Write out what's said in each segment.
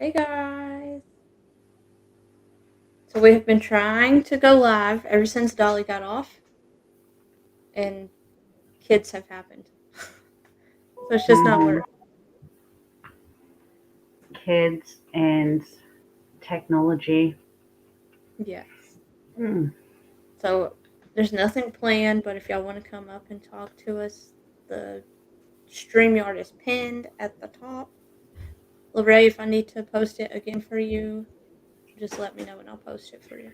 Hey guys! So we have been trying to go live ever since Dolly got off, and kids have happened. So it's just not Hmm. working. Kids and technology. Yes. Hmm. So there's nothing planned, but if y'all want to come up and talk to us, the StreamYard is pinned at the top. Lorray, if I need to post it again for you, just let me know and I'll post it for you.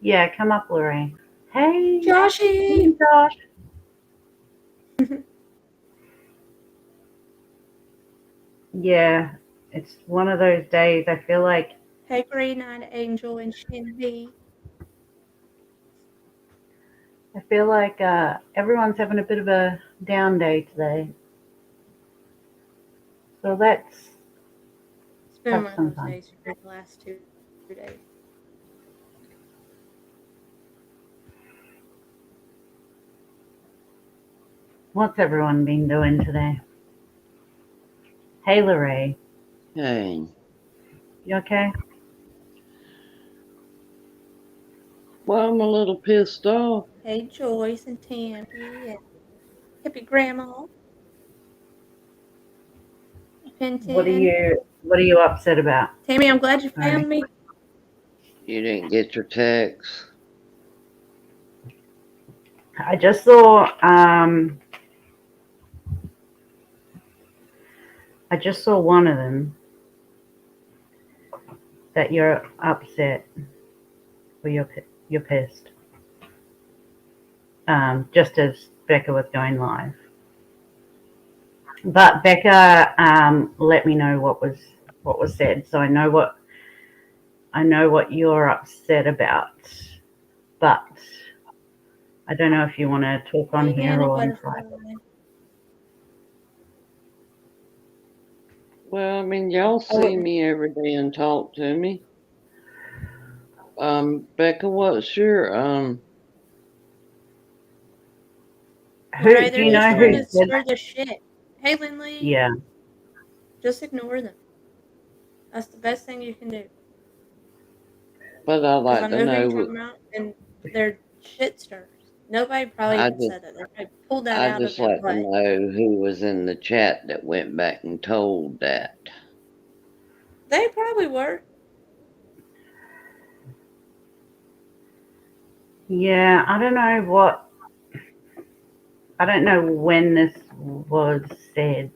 Yeah, come up, Lorraine. Hey, Joshy! hey, Josh. Yeah, it's one of those days. Hey, Green Eyed Angel and Shindy. I feel like everyone's having a bit of a down day today. So let's It's been have one of some those fun. days for the last 2 days. What's everyone been doing today? Hey, Lorraine. Hey, You okay? well, I'm a little pissed off. Hey, Joyce and Tammy and Hippie Grandma, What are Penton. you upset about? Tammy, I'm glad you Lorraine? found me. You didn't get your text. I just saw one of them that you're upset or you're pissed. Just as Becca was going live. But Becca let me know what was said, so I know what you're upset about. But I don't know if you want to talk on Hey, here Anna or in private. Butterfly. Well, I mean, y'all I see wouldn't. me every day and talk to me. Becca, what's your Who Lorraine, do they're you just know trying who to said? stir the shit. Hey, Lindley, Yeah, just ignore them. That's the best thing you can do. but I'd Because I like to know who you're know. talking about, and they're shit stirrers. Nobody probably I even just, said that. They probably pulled that I out of just their like to butt. know who was in the chat that went back and told that. They probably were. yeah. I don't know when this was said.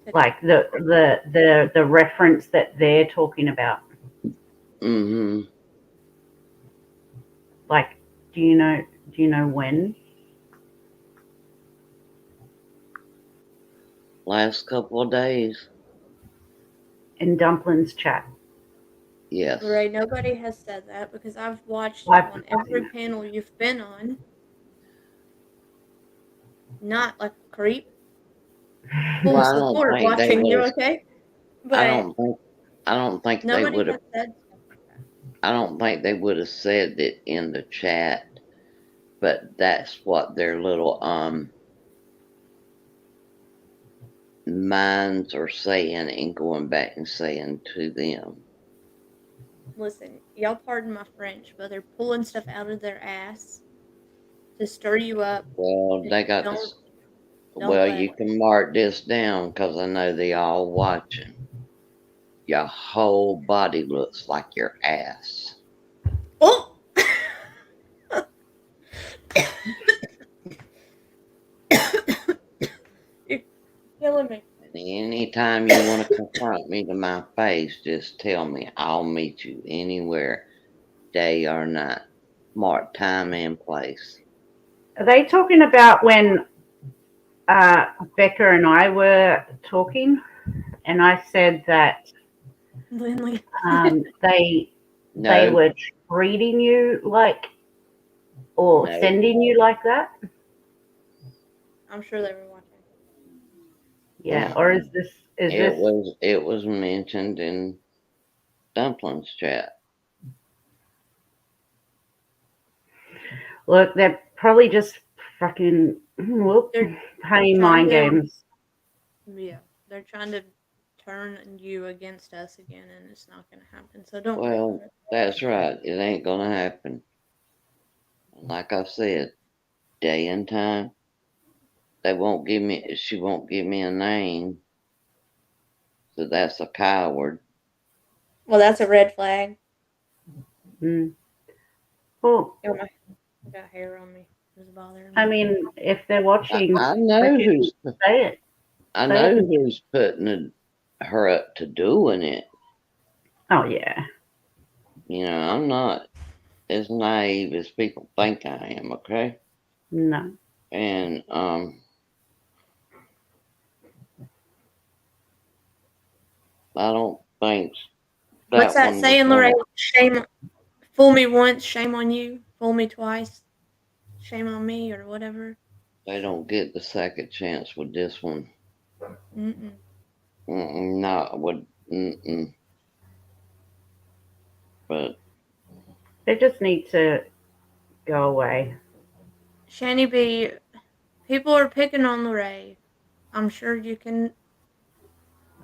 Today. Like the reference that they're talking about. Mm-hmm. Like, do you know when? Last couple of days. In Dumpling's chat. Yes. Right, nobody has said that because I've watched you I've on every panel you've been on. Not like a creep, full Well, I don't support think they watching you, would have. okay? I But don't think. I don't think they nobody would have. has said stuff like that. I don't think they would have said it in the chat, but that's what their little minds are saying and going back and saying to them. Listen, y'all pardon my French, but they're pulling stuff out of their ass to stir you up. Well, And they got don't this. don't Well, let you it. can mark this down because I know they all watching. Your whole body looks like your ass. Oh, you're killing me. Anytime you want to confront me to my face, just tell me. I'll meet you anywhere, day or night. Mark time and place. Are they talking about when uh, Becca and I were talking, and I said that Lindley. they No, were treating you like or no. sending you like that? I'm sure they were watching. Yeah, or Mm-mm. is It this was mentioned in Dumpling's chat. look? They're probably just fucking whoop, They're playing trying mind to games. yeah, they're trying to turn you against us again, and it's not going to happen. So don't. Well, that's right. It ain't gonna happen. Like I said, day and time. She won't give me a name. So that's a coward. Well, that's a red flag. Mm. Well, Oh, I got hair on me. It was bothering me. I mean, if they're watching, I know who's say it. I know who's putting her up to doing it. Oh yeah. You know, I'm not as naive as people think I am, okay? No. And I don't think What's that one saying, was Lorraine? Shame, fool me once, shame on you. Fool me twice, shame on me, or whatever. they don't get the second chance with this one. Mm-mm. Not with but They just need to go away. Shani B, people are picking on Lorraine. I'm sure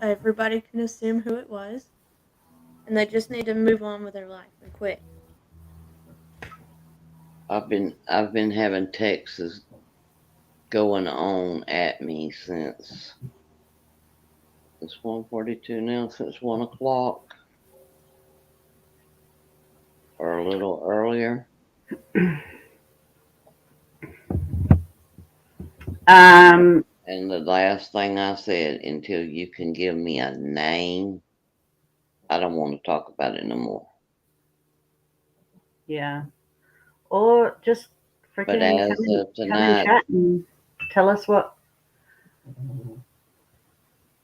everybody can assume who it was. And they just need to move on with their life and quit. I've been having texts going on at me since it's 1:42 now, since 1 o'clock. Or a little earlier. Um, And the last thing I said, until you can give me a name, I don't want to talk about it no more. yeah. Or just But freaking as come of and tonight, chat and tell us what.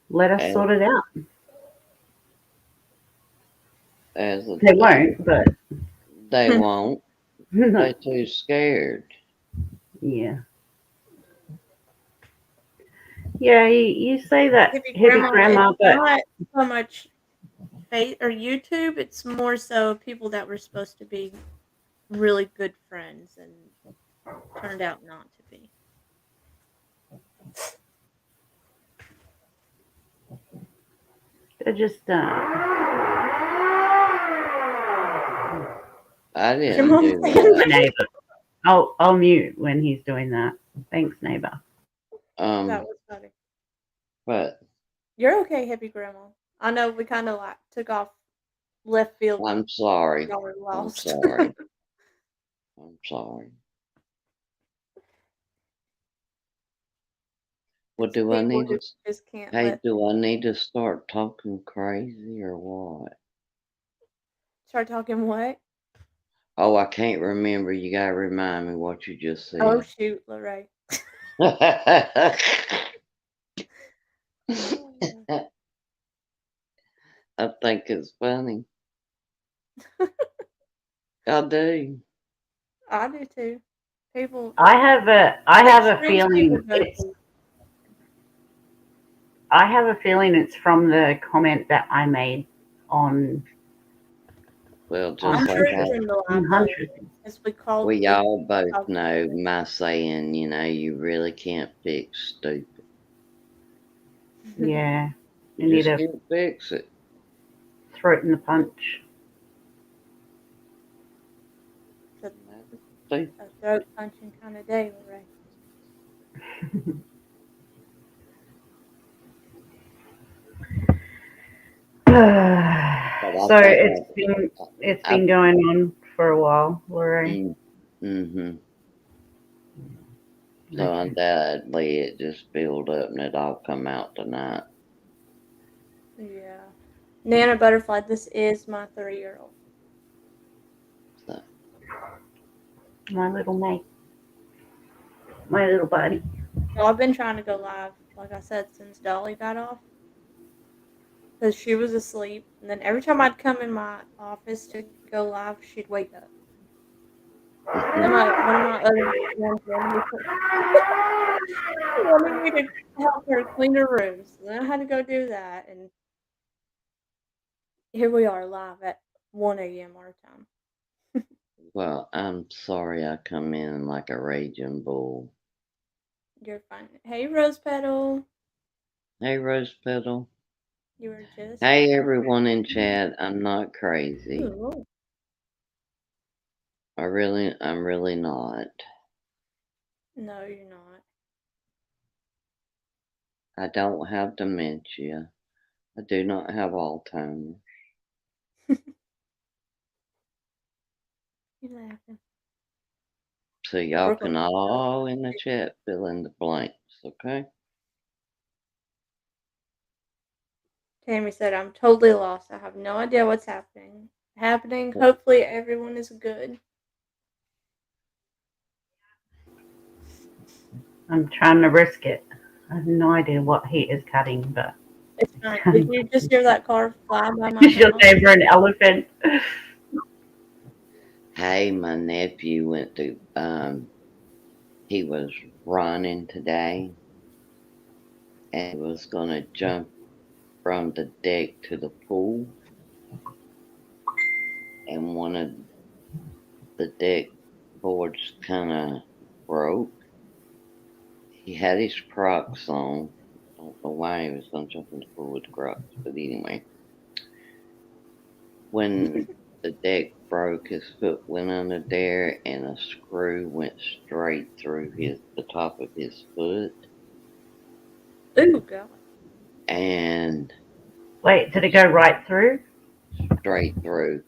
Let us sort it out. as of They today, won't, but they won't. They're too scared. yeah. Yeah, you say that, hippie grandma, it's but not so much Face or YouTube. It's more so people that were supposed to be really good friends and turned out not to be. they're just I didn't Your mom do that. neighbor. I'll mute when he's doing that. Thanks, neighbor. That was funny. But You're okay, hippie grandma. I know we kind of like took off left field. I'm sorry. Y'all were I'm lost. sorry. I'm sorry. Well, do I People need who to? just can't Hey, do I need to start talking crazy or what? start talking what? Oh, I can't remember. You gotta remind me what you just Oh said. shoot, Lorraine. I think it's funny. I do. I do too. People. I have a Extremes people feeling go through. I have a feeling it's from the comment that I made on Well, just I'm like sure it's in the live though, 100. as we called. we all both talked know my saying, you know, you really can't fix stupid. Yeah, you You need just to can't fix it. throw it in the punch. a throat punching kind of day, Lorraine. So it's been going on for a while, Lorraine. Mm-hmm. So undoubtedly it just built up and it all come out tonight. Yeah. Nana Butterfly, this is my 3-year-old. So. My little mate. My little buddy. So I've been trying to go live, like I said, since Dolly got off. Because she was asleep. And then every time I'd come in my office to go live, she'd wake up. And then one of my other friends wanted me to help her clean her room. So then I had to go do that. And here we are live at 1 a.m. our time. Well, I'm sorry I come in like a raging bull. You're fine. Hey, Rose Petal. Hey, Rose Petal. You were just. Hey everyone in chat, I'm not crazy. Ooh, I'm really not. no, you're not. I don't have dementia. I do not have Alzheimer's. You laughing? So y'all Brooklyn. can all in the chat fill in the blanks, okay? Tammy said, "I'm totally lost. I have no idea what's happening. Hopefully, everyone is good." I'm trying to risk it. I have no idea what he is cutting, but It's fine. Did you just hear that car fly by my you should house? over an elephant. Hey, my nephew went to he was running today and was gonna jump from the deck to the pool, and one of the deck boards kinda broke. He had his Crocs on. Don't know why he was gonna jump in the pool with Crocs, but anyway. When the deck broke, his foot went under there and a screw went straight through the top of his foot, Ooh, God. and Wait, did it go right through? straight through.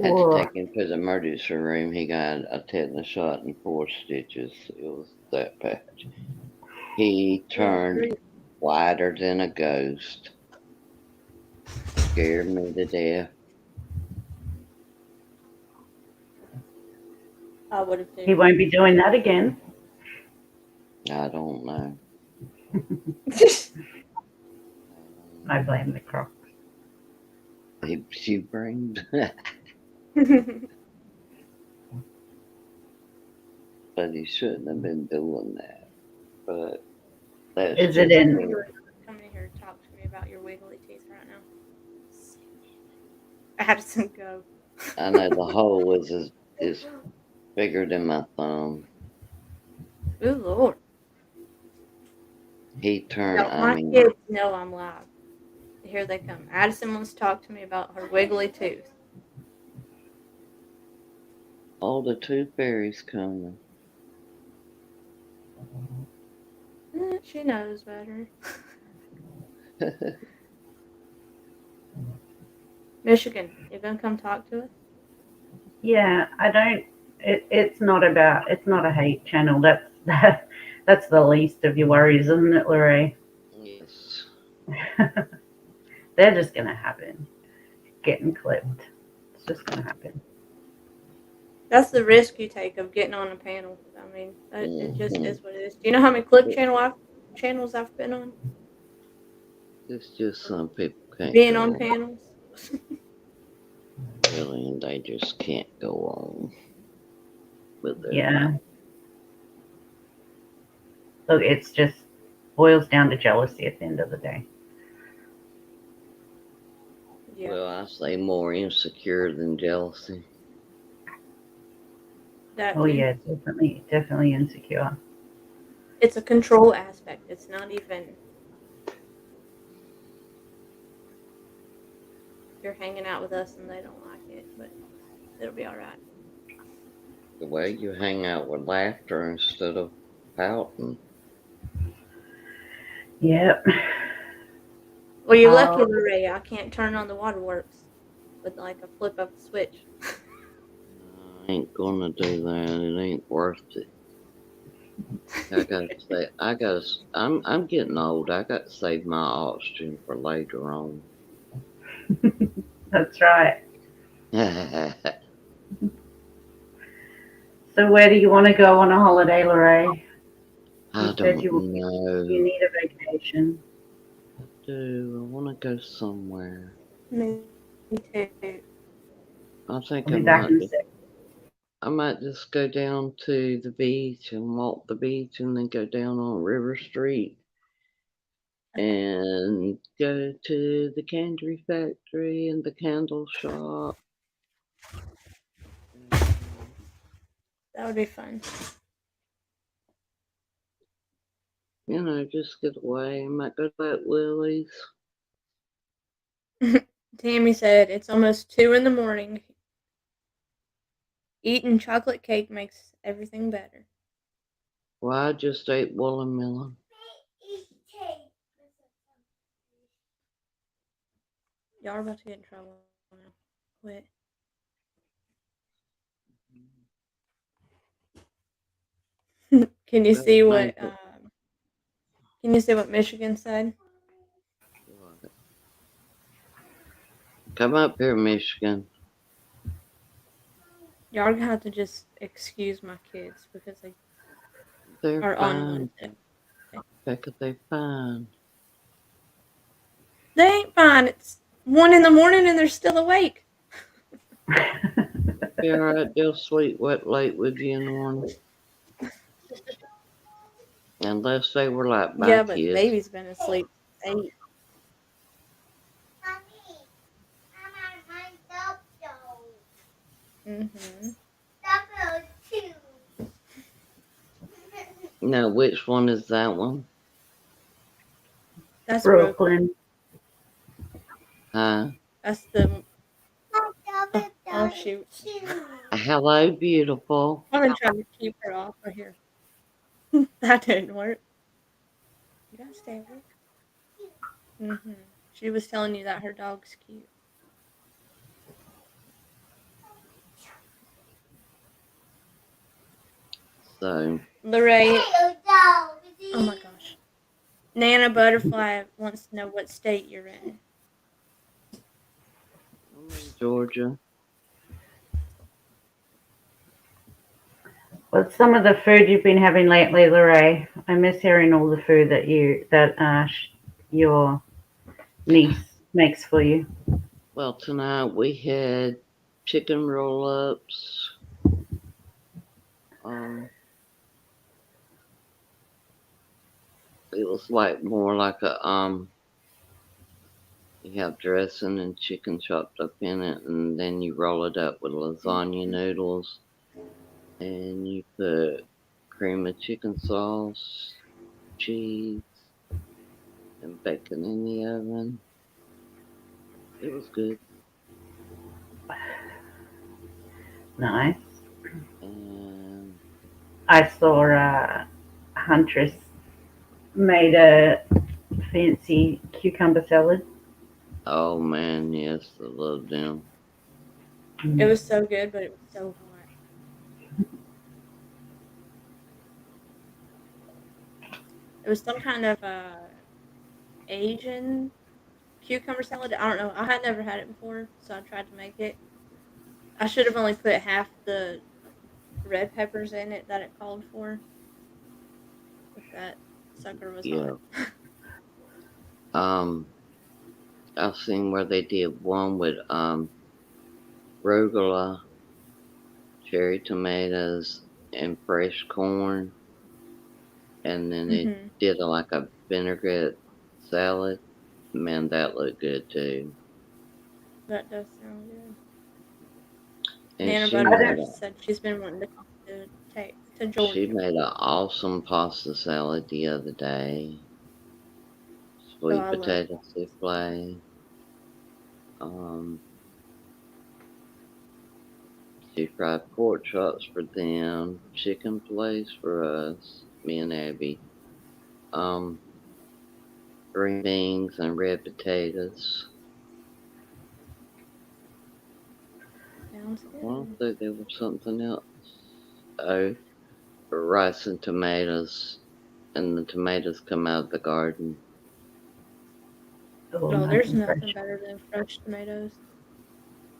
Had to Or take him to the emergency room. He got a tetanus shot and 4 stitches. It was that bad. He turned whiter than a ghost. Scared me to death. I would have he too. won't be doing that again. I don't know. I blame the Crocs. She brings, but he shouldn't have been doing that. But that's Is it just in? me. Come in here and talk to me about your wiggly teeth right now. Addison, go. I know the hole is bigger than my thumb. Ooh, Lord. He turned. No, my kids know I'm live. Here they come. Addison wants to talk to me about her wiggly tooth. Oh, the tooth fairy's coming. She knows better. Michigan, you gonna come talk to us? Yeah, I don't. It's not about. It's not a hate channel. That's the least of your worries, isn't it, Lorraine? Yes. They're just gonna happen. Getting clipped. It's just gonna happen. That's the risk you take of getting on a panel. I mean, it just Mhm. is what it is. Do you know how many channels I've been on? It's just some people can't Being go on on, panels. really, and they just can't go on with their Yeah. life. Look, it's just boils down to jealousy at the end of the day. Yeah. Well, I say more insecure than jealousy. That Oh too. yeah, definitely insecure. It's a control aspect. It's not even you're hanging out with us and they don't like it, but it'll be all right. The way you hang out with laughter instead of pouting. Yep. Well, you're lucky, Oh, Lorraine. I can't turn on the waterworks with like a flip of a switch. I ain't gonna do that. It ain't worth it. I gotta say, I'm getting old. I got to save my oxygen for later on. that's right. I So where do you want to go on a holiday, Lorraine? You said don't you know. need a vacation. I want to go somewhere. Me too. I think I'll be back in a sec. I might just go down to the beach and walk the beach, and then go down on River Street and go to the candy factory and the candle shop. That would be fun. You know, just get away. I might go to that Willie's. Tammy said it's almost 2 in the morning. Eating chocolate cake makes everything better. Well, I just ate watermelon. Y'all are about to get in trouble now. Quit. Can you see what? Can you see what Michigan said? Come up here, Michigan. Y'all are gonna have to just excuse my kids because they They're are on fine. Wednesday. Becca, they're fine. They ain't fine. It's 1 in the morning and they're still awake. Be alright, they'll sleep late with you in the morning. Unless they were like my Yeah, but kids. baby's been asleep since 8. Mm-hmm. Now, which one is that one? That's Brooklyn. Brooklyn. Huh? That's the. Oh shoot! Hello, beautiful. I've been trying to keep her off right here. That didn't work. You gotta stay awake. Mm-hmm. She was telling you that her dog's cute. So, Lorraine. Oh my gosh. Nana Butterfly wants to know what state you're in. I'm in Georgia. What's some of the food you've been having lately, Lorraine? I miss hearing all the food that your niece makes for you. Well, tonight we had chicken roll-ups. It was more like you have dressing and chicken chopped up in it, and then you roll it up with lasagna noodles, and you put cream of chicken sauce, cheese, and bacon in the oven. It was good. Nice. And I saw Huntress made a fancy cucumber salad. oh man, yes, I love them. It was so good, but it was so hot. It was some kind of Asian cucumber salad. I don't know. I had never had it before, so I tried to make it. I should have only put half the red peppers in it that it called for. But that sucker was Yeah. hot. I've seen where they did one with arugula, cherry tomatoes, and fresh corn, and then they Mm-hmm. did like a vinaigrette salad. Man, that looked good too. That does sound good. And Nana she made Butterfly a said she's been wanting to come to she Georgia. made an awesome pasta salad the other day. Oh, Sweet I love potato souffle. Um, she fried pork chops for them, chicken fillets for us, me and Abby. Um, green beans and red potatoes. Sounds I don't good. think there was something else. Oh, rice and tomatoes, and the tomatoes come out of the garden. Oh, Oh, nice there's and nothing fresh. better than fresh tomatoes.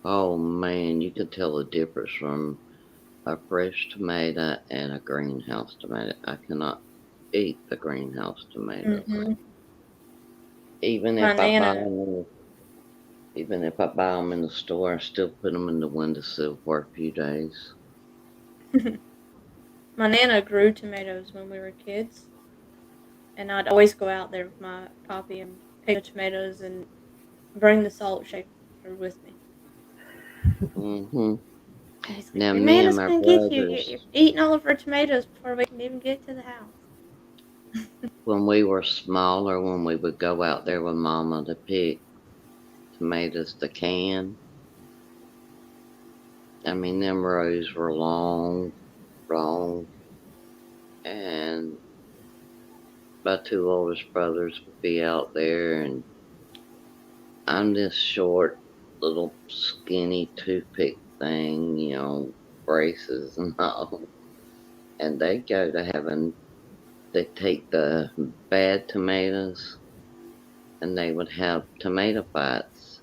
Oh man, you could tell the difference from a fresh tomato and a greenhouse tomato. I cannot eat the greenhouse tomatoes. Mm-hmm. Even My if I buy Nana, them, even if I buy them in the store, I still put them in the windowsill for a few days. my Nana grew tomatoes when we were kids, and I'd always go out there with my poppy and pick the tomatoes and bring the salt shaker with me. Hmm. And he's like, Now "Your me and Nana's my gonna get you. You're brothers, eating all of our tomatoes before we can even get to the house." when we were smaller, when we would go out there with Mama to pick tomatoes to can. I mean, them rows were long, and my two oldest brothers would be out there, and I'm this short, little, skinny toothpick thing, braces and all. And they go to heaven. They take the bad tomatoes, and they would have tomato fights.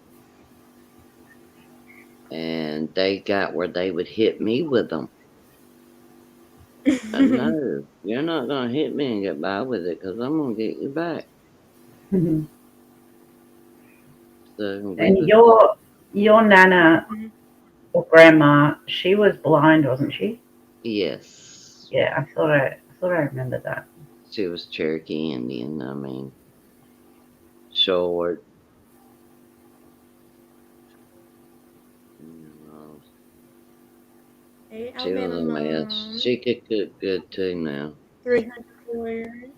And they got where they would hit me with them. No, you're not going to hit me and get by with it because I'm going to get you back. And So your nana or grandma, she was blind, wasn't she? yes, Yeah, I thought I remembered that. she was Cherokee Indian. I mean, short. Hey, She was Alabama a mess. mom. She could cook good too now. 300 Warriors.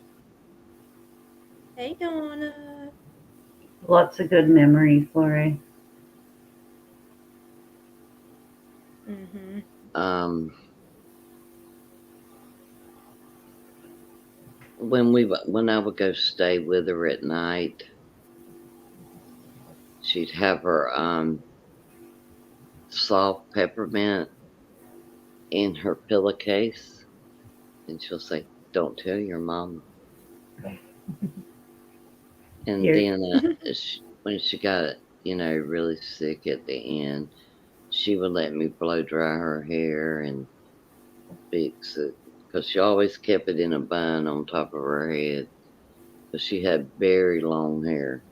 Hey, Donna. Lots of good memories, Lori. When I would go stay with her at night, she'd have her soft peppermint in her pillowcase, and she'll say, "Don't tell your mama." And then when she got really sick at the end, she would let me blow dry her hair and fix it because she always kept it in a bun on top of her head because she had very long hair.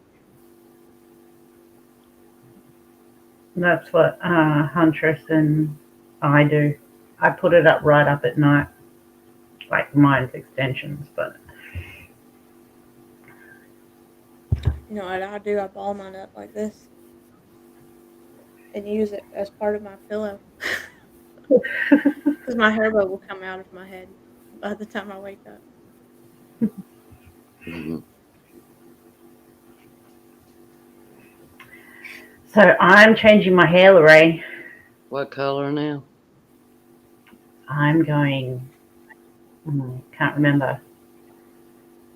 That's what Huntress and I do. I put it up right up at night, like mine's extensions, but You know what I do? I ball mine up like this and use it as part of my pillow. Because my hair bow will come out of my head by the time I wake up. Mhm. So I'm changing my hair, Lorraine. What color now? I'm going, can't remember.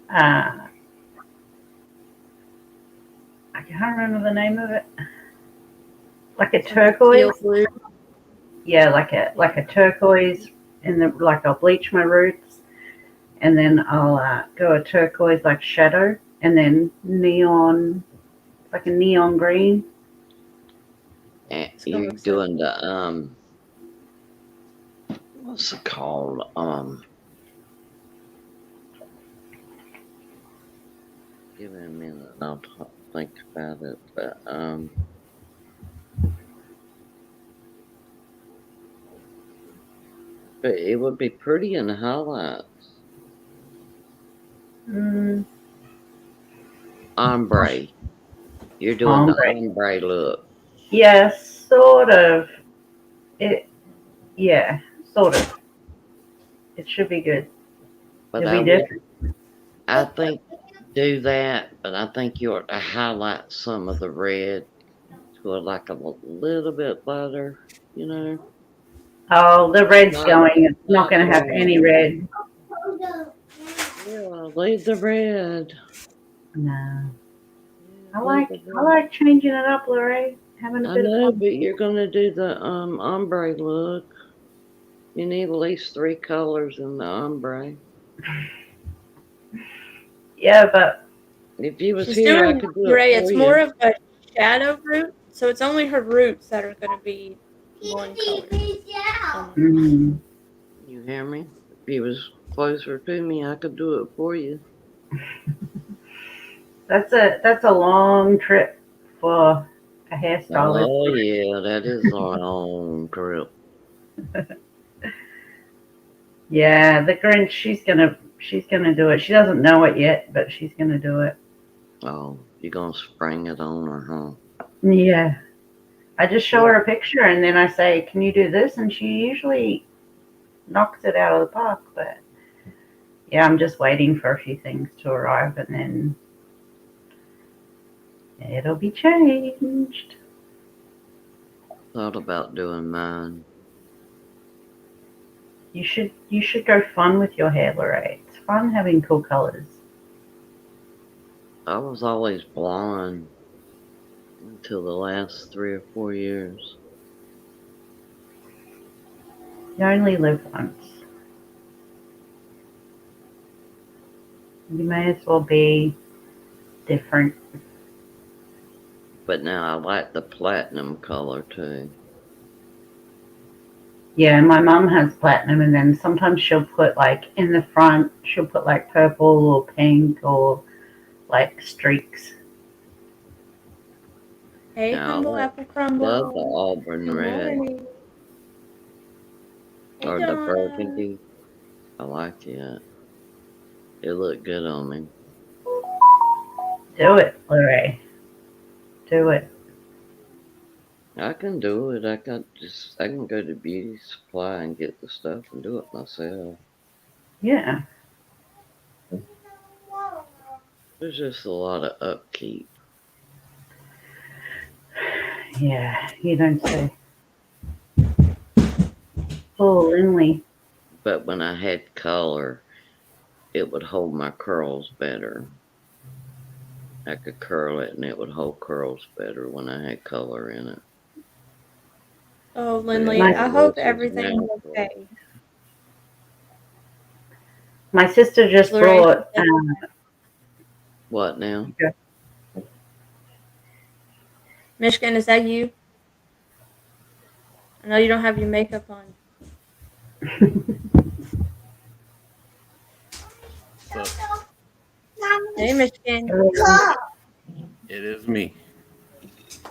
I can't remember the name of it. Like a turquoise. Teal blue. Yeah, like a turquoise, and then like I'll bleach my roots, and then I'll go a turquoise like shadow, and then neon, like a neon green. You're doing the what's it called? Give me a minute and I'll think about it. But it would be pretty in the highlights. Ombre. You're doing the ombre look. Yeah, sort of. Yeah, sort of. It should be good. But It'll be different. I think do that, but I think you ought to highlight some of the red to like a little bit lighter, Oh, the red's going. It's not going to have any red. Yeah, leave the red. No. I like changing it up, Lorraine. Having a bit of fun. But you're gonna do the ombre look. You need at least 3 colors in the ombre. Yeah, but if you was She's here, doing I could do gray. it for It's you. more of a shadow root, so it's only her roots that are going to be one color. You hear me? If you was closer to me, I could do it for you. That's a long trip for a hairstylist. Oh yeah, that is a long trip. Yeah, the Grinch. She's gonna do it. She doesn't know it yet, but she's gonna do it. Oh, you're gonna spring it on her, huh? Yeah. I just show her a picture and then I say, "Can you do this?" And she usually knocks it out of the park. But yeah, I'm just waiting for a few things to arrive and then It'll be changed. Thought about doing mine. You should go fun with your hair, Lorraine. It's fun having cool colors. I was always blonde until the last 3 or 4 years. You only live once. You may as well be different. But now I like the platinum color too. Yeah, my mum has platinum, and then sometimes she'll put like in the front, she'll put like purple or pink or like streaks. Hey, Yeah, I Humble like- Apple Crumble. Love the auburn Good red morning. Hey, or the Donna. burgundy. I like it. It looked good on me. Do it, Lorraine. Do it. I can do it. I can go to beauty supply and get the stuff and do it myself. Yeah. There's just a lot of upkeep. Yeah, you don't say. Oh, Lindley. But when I had color, it would hold my curls better. I could curl it and it would hold curls better when I had color in it. Oh, Lindley, Nice. I hope everything's okay. My sister just Lorraine, brought. What now? Michigan, is that you? I know you don't have your makeup on. Hey, Michigan. It is me.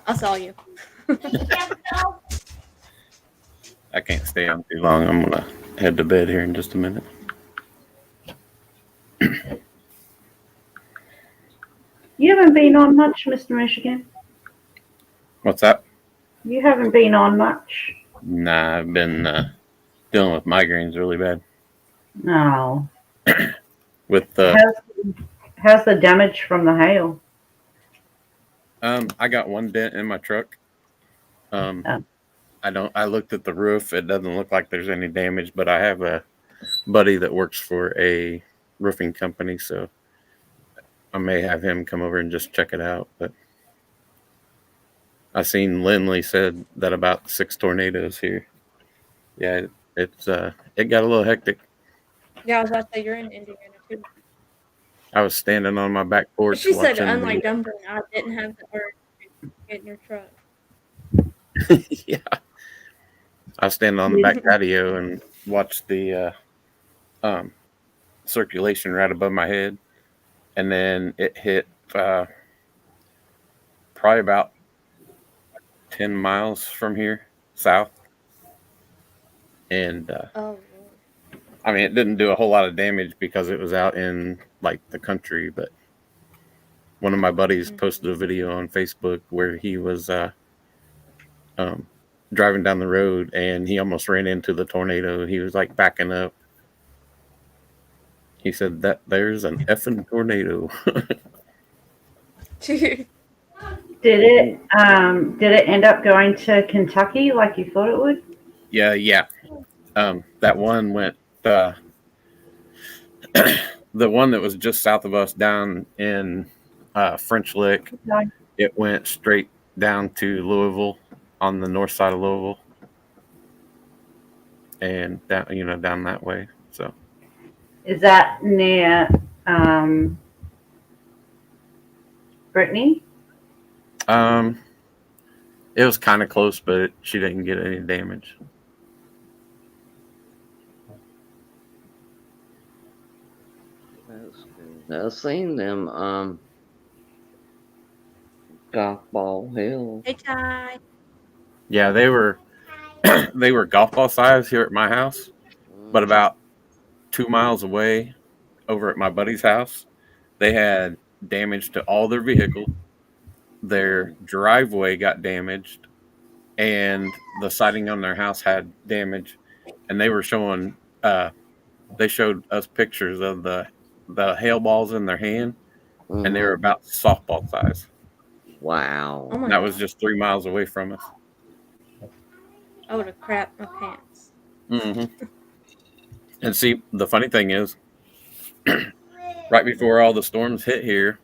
I saw you. I can't stay on too long. I'm gonna head to bed here in just a minute. You haven't been on much, Mr. Michigan. What's that? You haven't been on much. Nah, I've been dealing with migraines really bad. No. With How's the damage from the hail? I got one dent in my truck. Oh. I looked at the roof. It doesn't look like there's any damage, but I have a buddy that works for a roofing company, so I may have him come over and just check it out. But I seen Lindley said that about 6 tornadoes here. Yeah, it got a little hectic. Yeah, I was about to say you're in Indiana too. I was standing on my back porch She said, watching. unlike Dumber, I didn't have the urge to get in your truck. Yeah, I was standing on the back patio and watched the circulation right above my head, and then it hit probably about 10 miles from here south, and Oh, Lord. I mean, it didn't do a whole lot of damage because it was out in like the country, but one of my buddies posted a video on Facebook where he was driving down the road and he almost ran into the tornado. He was like backing up. He said that there's an effing tornado. Dude. Did it end up going to Kentucky like you thought it would? Yeah. That one went the one that was just south of us down in French Lick. No. It went straight down to Louisville on the north side of Louisville, and down that way. So Is that near Brittany? it was kind of close, but she didn't get any damage. That's good. I've seen them golf ball hill. Hey, Ty. Yeah, they were they were golf ball size here at my house, but about 2 miles away over at my buddy's house, they had damage to all their vehicles. Their driveway got damaged, and the siding on their house had damage. And they were showing, they showed us pictures of the hail balls in their hand, and they were about softball size. Wow. Oh my That god. was just 3 miles away from us. I would have crapped my pants. Hmm. And see, the funny thing is, right before all the storms hit here,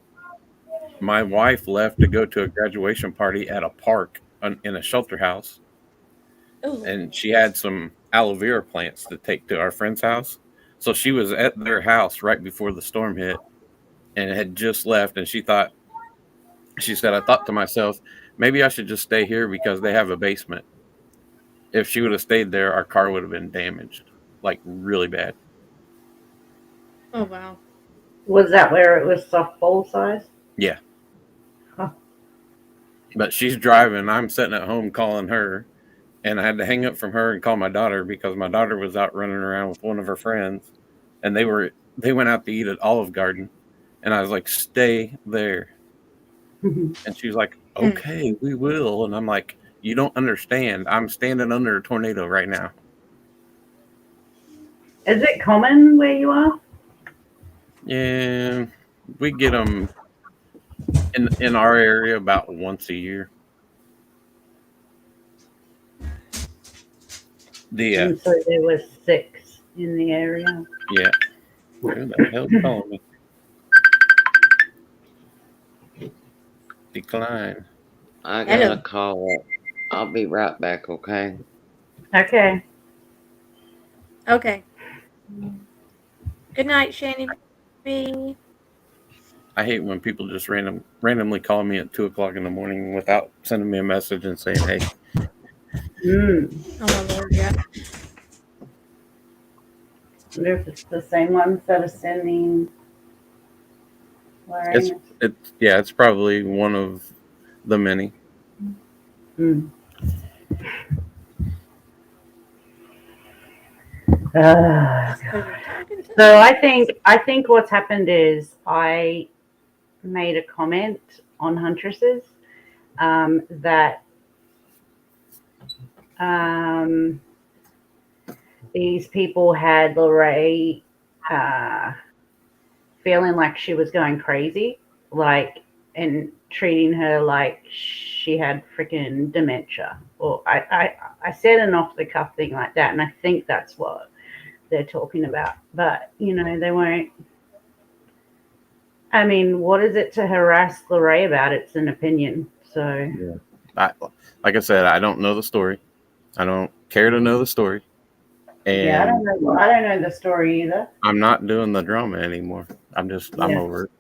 my wife left to go to a graduation party at a park in a shelter house, Oh, and she had some aloe vera plants to take to our friend's house. So she was at their house right before the storm hit and had just left. And she said, I thought to myself, maybe I should just stay here because they have a basement. If she would have stayed there, our car would have been damaged, like really bad. oh wow. Was that where it was softball size? Yeah. Huh. But she's driving. I'm sitting at home calling her, and I had to hang up from her and call my daughter because my daughter was out running around with one of her friends, and they went out to eat at Olive Garden, and I was like, "Stay there," and she was like, "Okay, we will," and I'm like, "You don't understand. I'm standing under a tornado right now." Is it common where you are? Yeah, we get them in our area about once a year. And so there was 6 in the area. Yeah. Who the hell's calling me? Decline. I Hello. got a call. I'll be right back, okay? Okay. Okay. Good night, Shani B. I hate when people just randomly call me at 2 o'clock in the morning without sending me a message and saying, "Hey." Mm. Oh my lord, yeah. I wonder if it's the same ones that are sending Larry. It's probably one of the many. Mm. That's 'cause you're talking to So me. I think what's happened is I made a comment on Huntresses that these people had Lorraine feeling like she was going crazy, like, and treating her like she had freaking dementia. Or I said an off the cuff thing like that, and I think that's what they're talking about. But they won't. I mean, what is it to harass Lorraine about? It's an opinion. So Like I said, I don't know the story. I don't care to know the story. yeah, I And don't know the story either. I'm not doing the drama anymore. I'm Yeah. over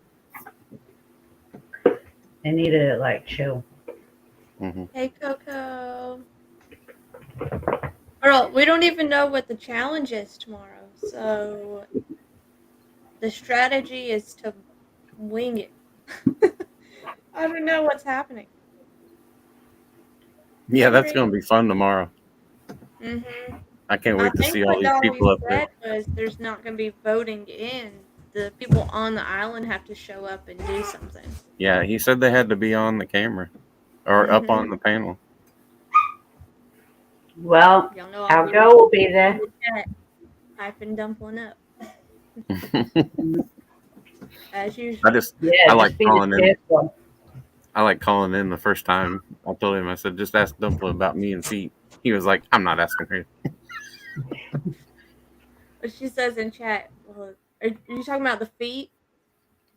it. They need to like chill. Hmm. Hey, Coco. Girl, we don't even know what the challenge is tomorrow, so the strategy is to wing it. I don't know what's happening. Yeah, that's going to be fun tomorrow. Mm-hmm. I can't I wait to think see all what these Dolly people up there. said was there's not going to be voting in. The people on the island have to show up and do something. Yeah, he said they had to be on the camera or up on the panel. Well, Y'all know our girl will be there. in the chat, typing dumpling up as usual. I like be calling the in. first one. I like calling in the first time. I told him, I said, just ask Dumpling about me and feet. He was like, I'm not asking her. But she says in chat, well, are you talking about the feet?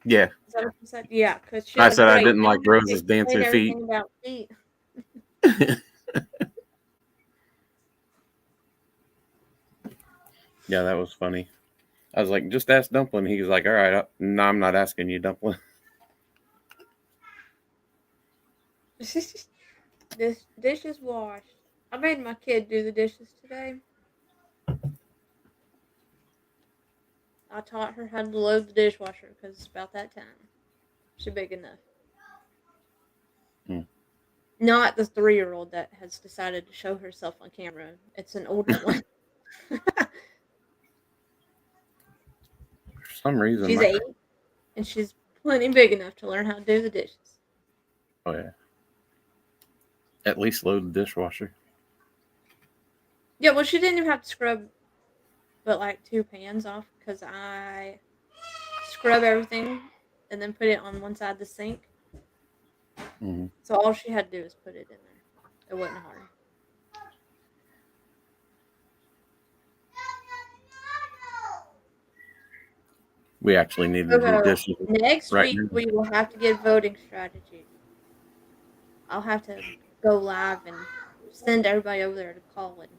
Yeah. Is that what you said? Yeah, because she I was said I great. didn't You like don't have to Rose's explain dancing feet. everything about feet. Yeah, that was funny. I was like, just ask Dumpling. He was like, all right, no, I'm not asking you, Dumpling. This dish is washed. I made my kid do the dishes today. I taught her how to load the dishwasher because it's about that time. She's big enough. Not the 3-year-old that has decided to show herself on camera. It's an older one. For some reason. She's 8, and she's plenty big enough to learn how to do the dishes. Oh, yeah. At least load the dishwasher. Yeah, well, she didn't even have to scrub but like 2 pans off because I scrub everything and then put it on one side of the sink. Mhm. So all she had to do was put it in there. It wasn't hard. We actually need to do Okay. dishes Next right week now. we will have to get voting strategy. I'll have to go live and send everybody over there to call it.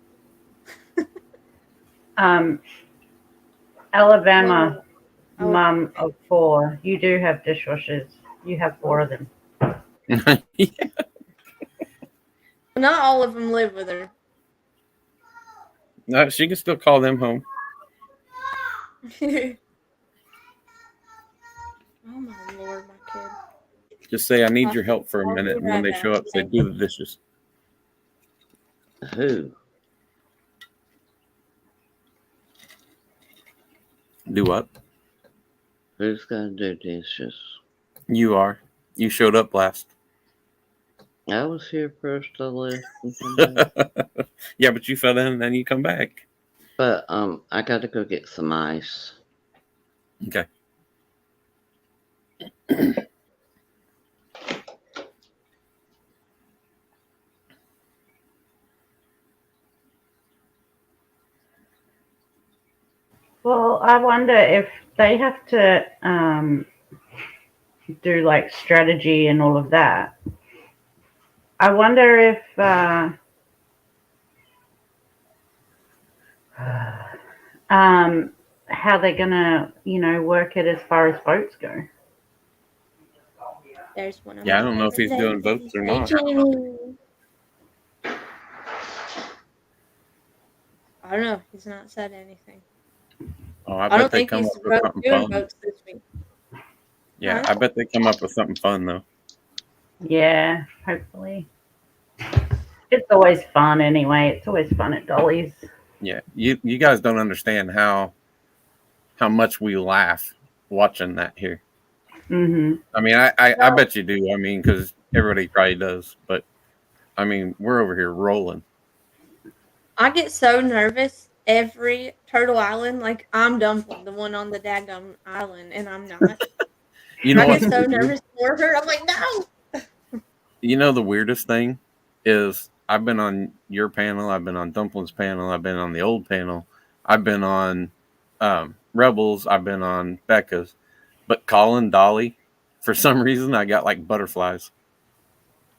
Alabama, I would mum of 4. You do have dishwashers. You have 4 of them. not all of them live with her. No, she can still call them home. Oh my lord, my kid. Just say, I need your help for a I'll minute. be And when right they back. show up, say, do the dishes. Who? Do what? Who's gonna do dishes? You are. You showed up last. I was here first. I left. And come back. Yeah, but you fell in and then you come back. But I gotta go get some ice. Okay. Well, I wonder if they have to do like strategy and all of that. I wonder if how they're gonna, work it as far as votes go. There's one of Yeah, my I don't know if he's favorite doing babies. votes or Hey, not. Jamie. I don't know. He's not said anything. Oh, I I bet don't they think come he's up with something doing fun. votes this week. Yeah, Huh? I bet they come up with something fun though. Yeah, hopefully. It's always fun anyway. It's always fun at Dolly's. Yeah, you guys don't understand how much we laugh watching that here. Mm-hmm. I mean, I bet you do. I mean, because everybody probably does. But I mean, we're over here rolling. I get so nervous every Turtle Island. Like, I'm Dumpling, the one on the daggum island, and I'm not. You know I what? get so nervous for her. I'm like, no. You know the weirdest thing is I've been on your panel, I've been on Dumpling's panel, I've been on the old panel, I've been on Rebels, I've been on Becca's, but Colin Dolly, for some reason, I got like butterflies.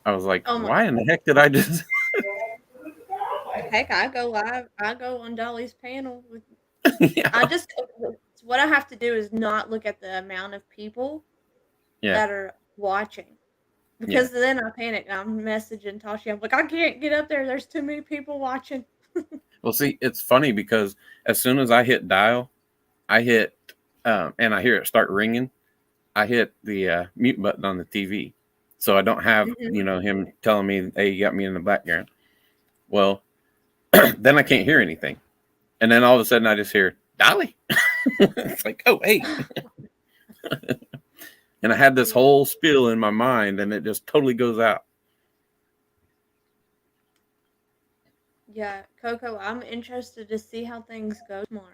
I was like, Oh my why in the heck did I just? heck, I go live. I go on Dolly's panel with. Yeah. What I have to do is not look at the amount of people Yeah. that are watching. Because then I panic and I'm messaging Tashi. I'm like, I can't get up there. There's too many people watching. Well, see, it's funny because as soon as I hit dial, I hit and I hear it start ringing. I hit the mute button on the TV, so I don't have him telling me, "Hey, you got me in the background." Well, then I can't hear anything, and then all of a sudden I just hear Dolly. It's like, oh hey, and I had this whole spiel in my mind, and it just totally goes out. Yeah, Coco, I'm interested to see how things go tomorrow.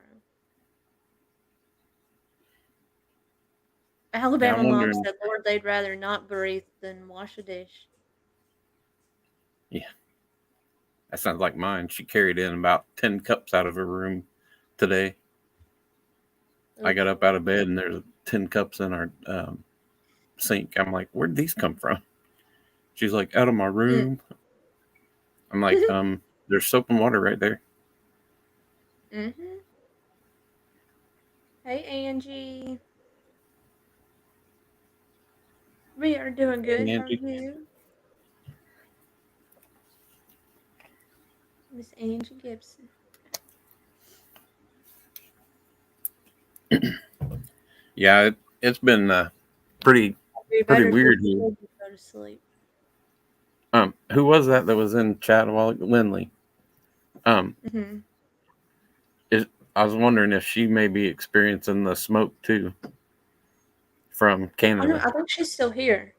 Alabama mom wondering- said, Lord, they'd rather not breathe than wash a dish. Yeah, that sounds like mine. She carried in about 10 cups out of her room today. I got up out of bed and there's 10 cups in our sink. I'm like, where'd these come from? She's like, out of my room. I'm like, there's soap and water right there. Mm-hmm. Hey, Angie. We are doing good. Hey, How are Angie. you? Miss Angie Gibson. Yeah, it's been pretty weird here. Go to sleep. Who was that was in chat a while ago? Lindley. Mm-hmm. I was wondering if she may be experiencing the smoke too from Canada. I think she's still here.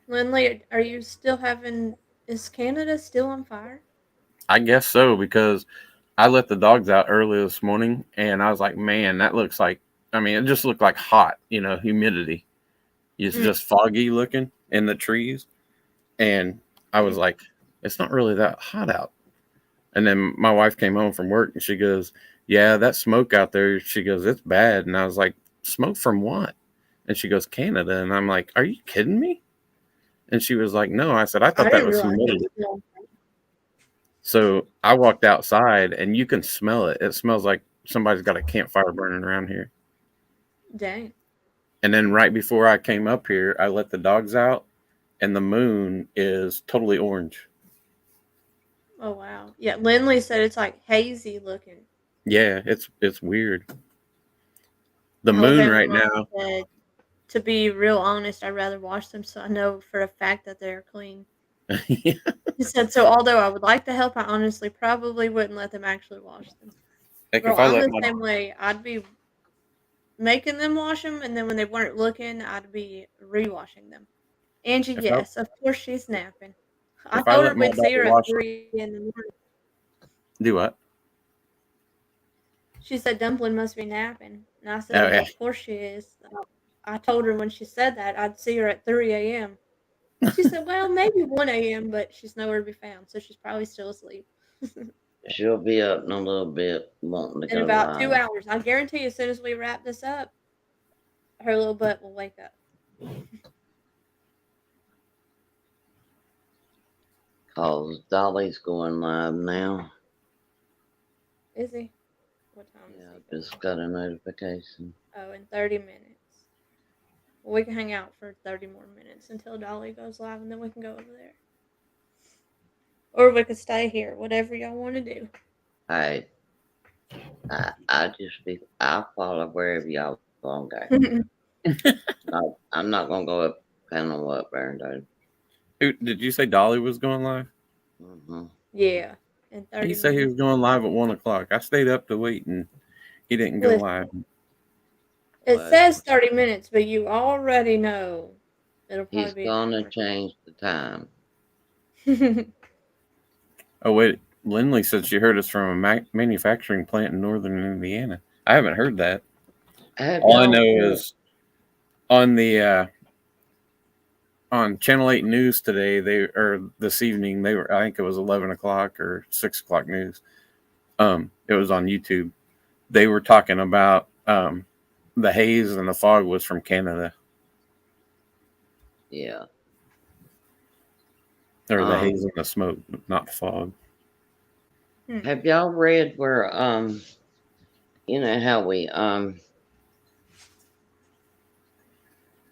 Lindley, are you still having? Is Canada still on fire? I guess so, because I let the dogs out early this morning and I was like, man, that looks like, I mean, it just looked like hot, humidity, It's just foggy looking in the trees. And I was like, it's not really that hot out. And then my wife came home from work and she goes, yeah, that smoke out there, she goes, it's bad. And I was like, smoke from what? And she goes, Canada. And I'm like, are you kidding me? And she was like, no. I said, I I thought that didn't was realize humidity. it was So I walked outside and you can smell it. It smells like somebody's got a campfire burning around here. dang. And then right before I came up here, I let the dogs out and the moon is totally orange. Oh wow. Yeah, Lindley said it's like hazy looking. Yeah, it's weird. The moon Alabama right mom now. said, to be real honest, I'd rather wash them so I know for a fact that they're clean. Yeah. He said, so although I would like to help, I honestly probably wouldn't let them actually wash them. Like Bro, if I I'm let the my same way. I'd be making them wash them, and then when they weren't looking, I'd be re-washing them. Angie, if I yes, of course she's napping. I if I told her let my we'd see daughter her at wash 3 in the morning. do what? She said Dumpling must be napping. And I Oh said, well, yeah. of course she is. I told her when she said that I'd see her at 3 a.m. She said, well, maybe 1 a.m., but she's nowhere to be found, so she's probably still asleep. She'll be up in a little bit, wanting to In go about 2 live. hours. I guarantee as soon as we wrap this up, her little butt will wake up. Cause Dolly's going live now. Is he? What time Yeah, is I he going? just got a notification. Oh, in 30 minutes. Well, we can hang out for 30 more minutes until Dolly goes live, and then we can go over there. Or we could stay here, whatever y'all want to do. Hey, I'll follow wherever y'all gonna go. No, I'm not gonna go up panel up there, dude. Who did you say Dolly was going live? Mm-hmm. Yeah, in 30 He said he was minutes. going live at 1 o'clock. I stayed up to wait and he didn't go Listen, live. it Well, says 30 minutes, but you already know it'll probably he's be an gonna hour. change the time. Oh wait, Lindley said she heard us from a manufacturing plant in northern Indiana. I haven't heard that. Have All I y'all know heard? is on the on Channel 8 News today, this evening, they were, I think it was 11 o'clock or 6 o'clock news. It was on YouTube. They were talking about the haze and the fog was from Canada, Yeah. or the haze and the smoke, not the fog. Have y'all read where you know how we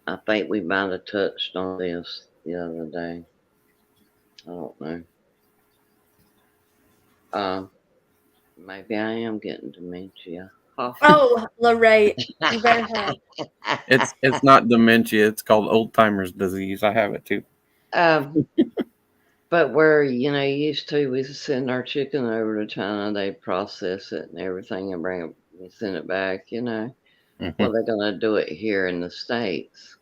I think we might have touched on this the other day. I don't know. Maybe I am getting dementia. Oh, Lorraine, you better hush. It's not dementia. It's called old timers disease. I have it too. But where, you know, used to, we send our chicken over to China, they process it and everything and bring it, we send it back, you know. Mhm. Well, they're going to do it here in the States.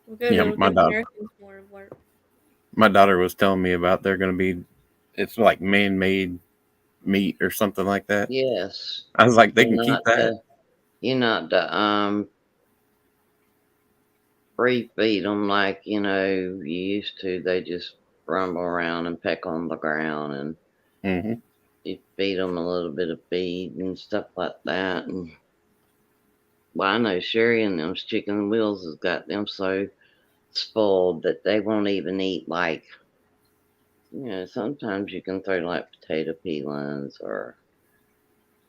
Well, good. Yeah, It'll my give daughter. Americans more work. My daughter was telling me about they're going to be. It's like man-made meat or something like that. Yes. I was like, they You're can keep not that. to, you're not to free feed them like, you know, you used to. They just rumble around and peck on the ground, and Mm-hmm. you feed them a little bit of feed and stuff like that. And well, I know Sherry and them's chicken wheels has got them so spoiled that they won't even eat, like, you know, sometimes you can throw like potato peelings or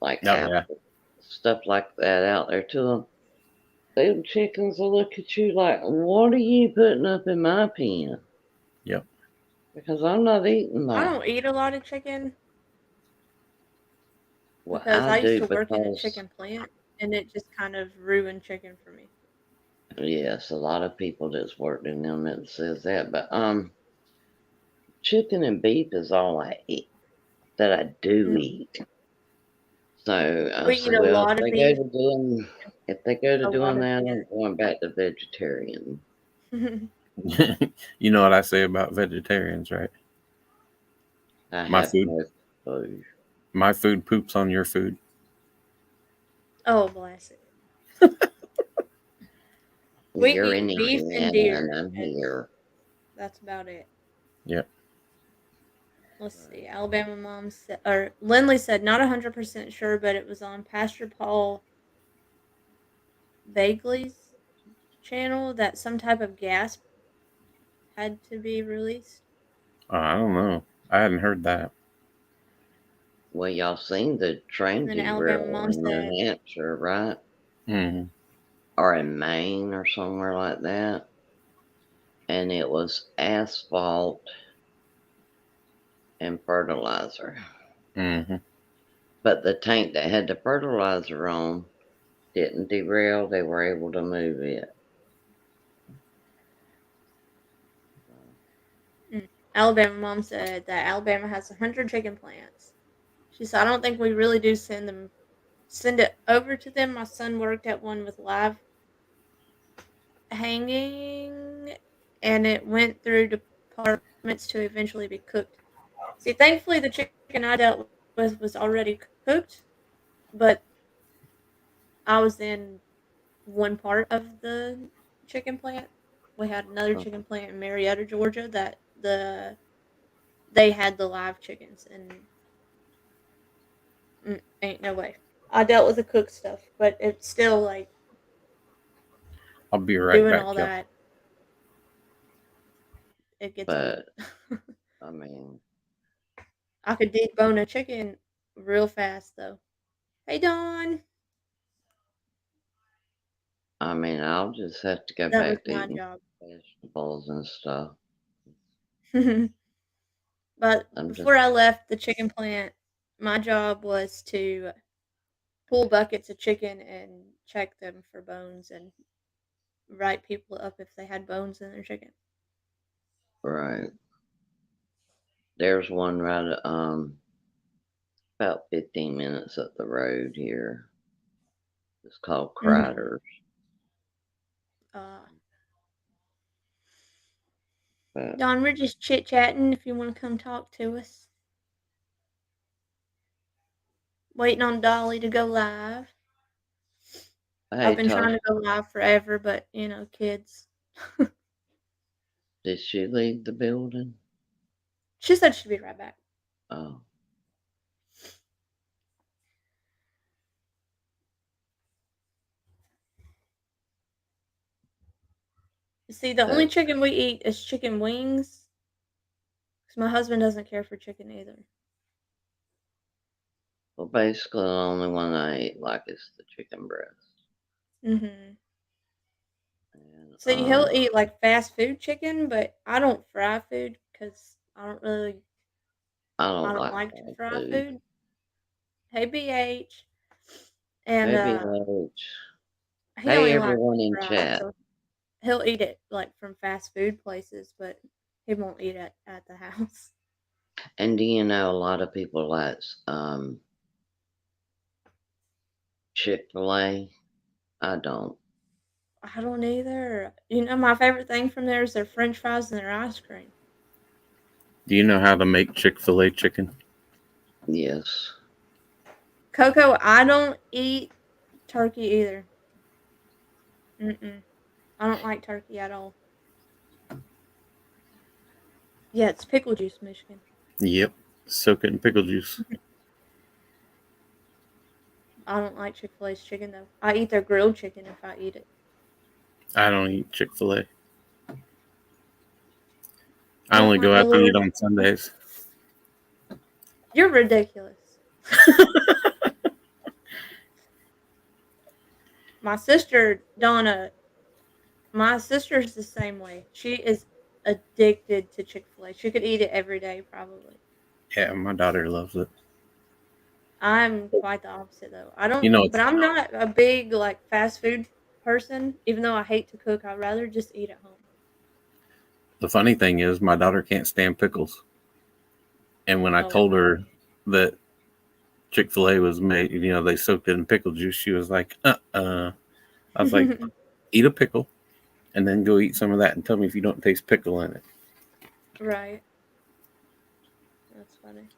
like Oh yeah. apple stuff like that out there to them. Them chickens will look at you like, what are you putting up in my pen? Yep. Because I'm not eating I that. don't eat a lot of chicken Well, because I I used do to work in a because, chicken plant, and it just kind of ruined chicken for me. yes, a lot of people that's worked in them that says that. But chicken and beef is all I eat that I do Mm. eat. So I We eat said, a well, lot of beef, if they go to a lot doing of that, chicken. I'm going back to vegetarian. You know what I say about vegetarians, right? I My have food, no food. my food poops on your food. Oh, bless it. We You're in eat beef and Indiana deer. and I'm here. That's about it. Yep. Let's see. Alabama mom said, or Lindley said, not 100% sure, but it was on Pastor Paul Bagley's channel that some type of gas had to be released. I don't know. I hadn't heard that. Well, y'all seen the train And then Alabama derail mom in New said, Hampshire, right? Hmm. Or in Maine or somewhere like that. And it was asphalt and fertilizer. Hmm. But the tank that had the fertilizer on didn't derail. They were able to move it. Alabama mom said that Alabama has 100 chicken plants. She said, I don't think we really do send it over to them. My son worked at one with live hanging, and it went through departments to eventually be cooked. See, thankfully, the chicken I dealt with was already cooked, but I was in one part of the chicken plant. We had another chicken plant in Marietta, Georgia, that they had the live chickens, and ain't no way. I dealt with the cooked stuff, but it's still like I'll be right doing back, all y'all. that. It gets old. But, I mean, I could debone a chicken real fast though. Hey Dawn, I'll just have to go that was back to my eating job. vegetables and stuff. But I'm just, before I left the chicken plant, my job was to pull buckets of chicken and check them for bones and write people up if they had bones in their chicken. right. There's one right, about 15 minutes up the road here. It's called Crider's. Uh, But Dawn, we're just chit chatting. If you want to come talk to us, waiting on Dolly to go live. I've hey, been trying Tosh, to go live forever, but kids. did she leave the building? She said she'd be right back. Oh, You see, the only that, chicken we eat is chicken wings, because my husband doesn't care for chicken either. well, basically the only one I eat like is the chicken breast. Mhm. And, See, he'll eat like fast food chicken, but I don't fry food because I I don't don't like like to fried fry food. food. Hey, BH, and Maybe H. he Hey, only likes everyone in fried, chat. so he'll eat it like from fast food places, but he won't eat it at the house. And do you know a lot of people like Chick-fil-A? I don't. I don't either. My favorite thing from there is their French fries and their ice cream. Do you know how to make Chick-fil-A chicken? Yes. Coco, I don't eat turkey either. I don't like turkey at all. Yeah, it's pickle juice, Michigan. Yep. Soak it in pickle juice. I don't like Chick-fil-A's chicken though. I eat their grilled chicken if I eat it. I don't eat Chick-fil-A. I Oh only my go out to eat lord, on Sundays. you're ridiculous. My sister Donna, my sister's the same way. She is addicted to Chick-fil-A. She could eat it every day probably. Yeah, my daughter loves it. I'm quite the opposite though. You know, But I'm not a big like fast food person. Even though I hate to cook, I'd rather just eat at home. the funny thing is my daughter can't stand pickles. And when I Oh, told her that Chick-fil-A was made, they soaked it in pickle juice, she was like, I was like, eat a pickle and then go eat some of that and tell me if you don't taste pickle in it. right. That's funny.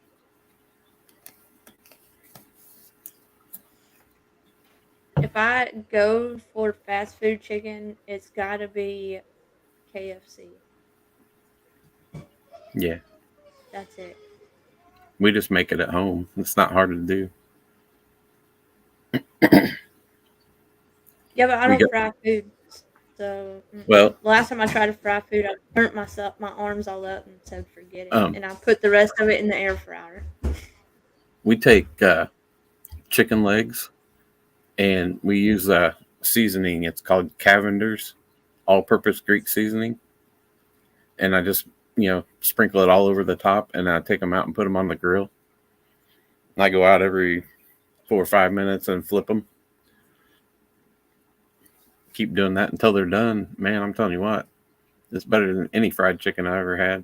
If I go for fast food chicken, it's gotta be KFC. Yeah, That's it. we just make it at home. It's not hard to do. Yeah, but I We don't got fry food. So well, the last time I tried to fry food, I burnt my arms all up and said forget it. um, And I put the rest of it in the air fryer. we take chicken legs and we use seasoning. It's called Cavender's all-purpose Greek seasoning, and I just sprinkle it all over the top, and I take them out and put them on the grill. And I go out every 4 or 5 minutes and flip them. Keep doing that until they're done. Man, I'm telling you what, it's better than any fried chicken I ever had.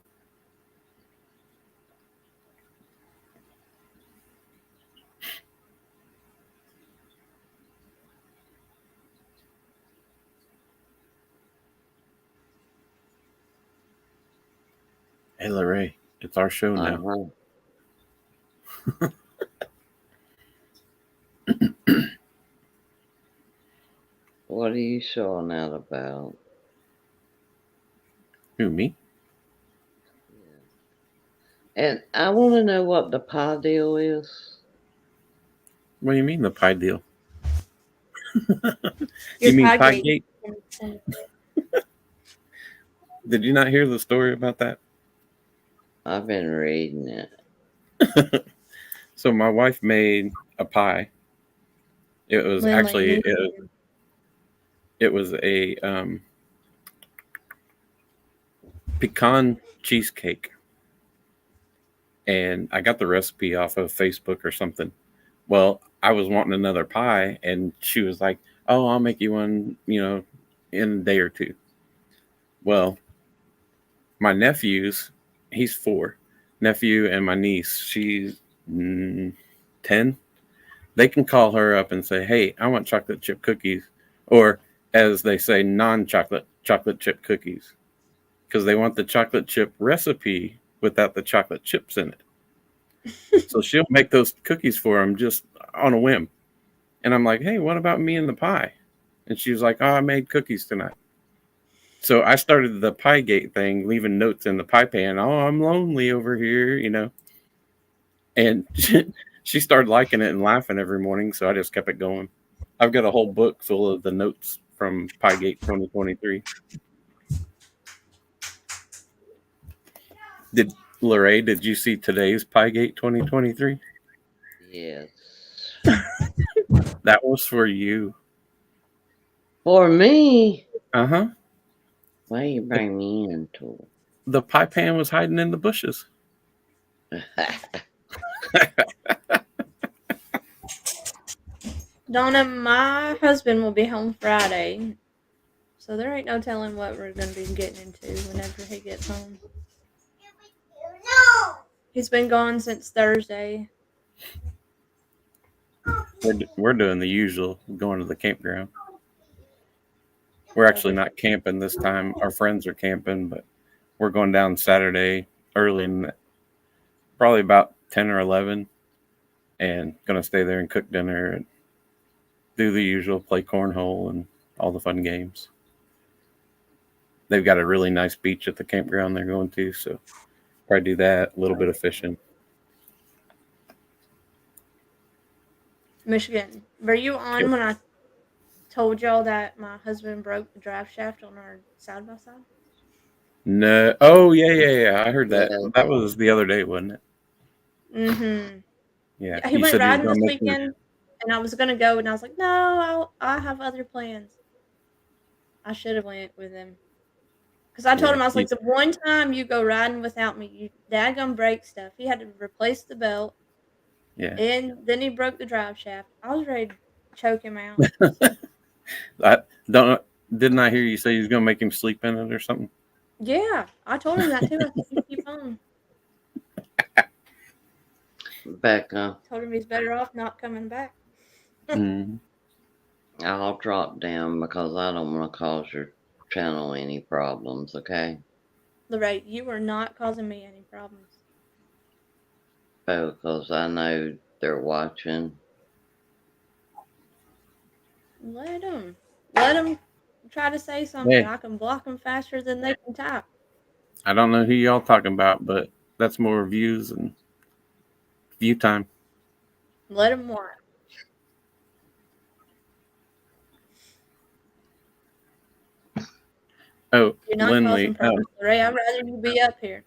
Hey, Larray, it's our show now. Uh-huh. What are you showing out about? Who, me? And I want to know what the pie deal is. What do you mean the pie deal? Your You mean pie Pie gate. Gate? Did you not hear the story about that? I've been reading it. So my wife made a pie. It was Lindley actually needs it was a pecan cheesecake, and I got the recipe off of Facebook or something. Well, I was wanting another pie, and she was like, "Oh, I'll make you one, in a day or two." Well, my nephews, he's 4, nephew, and my niece, she's 10. They can call her up and say, "Hey, I want chocolate chip cookies," or as they say, non-chocolate chocolate chip cookies, because they want the chocolate chip recipe without the chocolate chips in it. So she'll make those cookies for them just on a whim. And I'm like, "Hey, what about me and the pie?" And she was like, "Oh, I made cookies tonight." So I started the Pie Gate thing, leaving notes in the pie pan. "Oh, I'm lonely over here. And she started liking it and laughing every morning. So I just kept it going. I've got a whole book full of the notes from Pie Gate 2023. Did Larray, did you see today's Pie Gate 2023? Yes. That was for you. For me? Uh-huh. Why you bring me into The pie pan was hiding in the bushes. it? Donna, my husband will be home Friday, so there ain't no telling what we're gonna be getting into whenever he gets home. He's been gone since Thursday. We're doing the usual, going to the campground. We're actually not camping this time. Our friends are camping, but we're going down Saturday early, probably about 10 or 11, and going to stay there and cook dinner and do the usual, play cornhole and all the fun games. They've got a really nice beach at the campground they're going to, so probably do that, a little bit of fishing. Michigan, were you on when I told y'all that my husband broke the drive shaft on our side by side? No. Oh, yeah. I heard that. Yeah. That was the other day, wasn't it? Mm-hmm. Yeah. Yeah, he You went said he was riding going this to make me. weekend, and I was gonna go, and I was like, no, I have other plans. I should have went with him. Because I told Yeah. him, I was like, the one time you go riding without me, you daggum break stuff. He had to replace the belt, Yeah. and then he broke the drive shaft. I was ready to choke him out. I don't. Didn't I hear you say he was going to make him sleep in it or something? Yeah, I told him that too. I said, you keep on. Becca, Told him he's better off not coming back. Mm. I'll drop down because I don't want to cause your channel any problems, okay? Lorraine, you are not causing me any problems. Because I know they're watching. Let them. Let them try to say something. Hey, I can block them faster than they can type. I don't know who y'all talking about, but that's more views and view time. Let them watch. Oh, You're not causing Lindley, problems, Ray. I'd rather you be up here.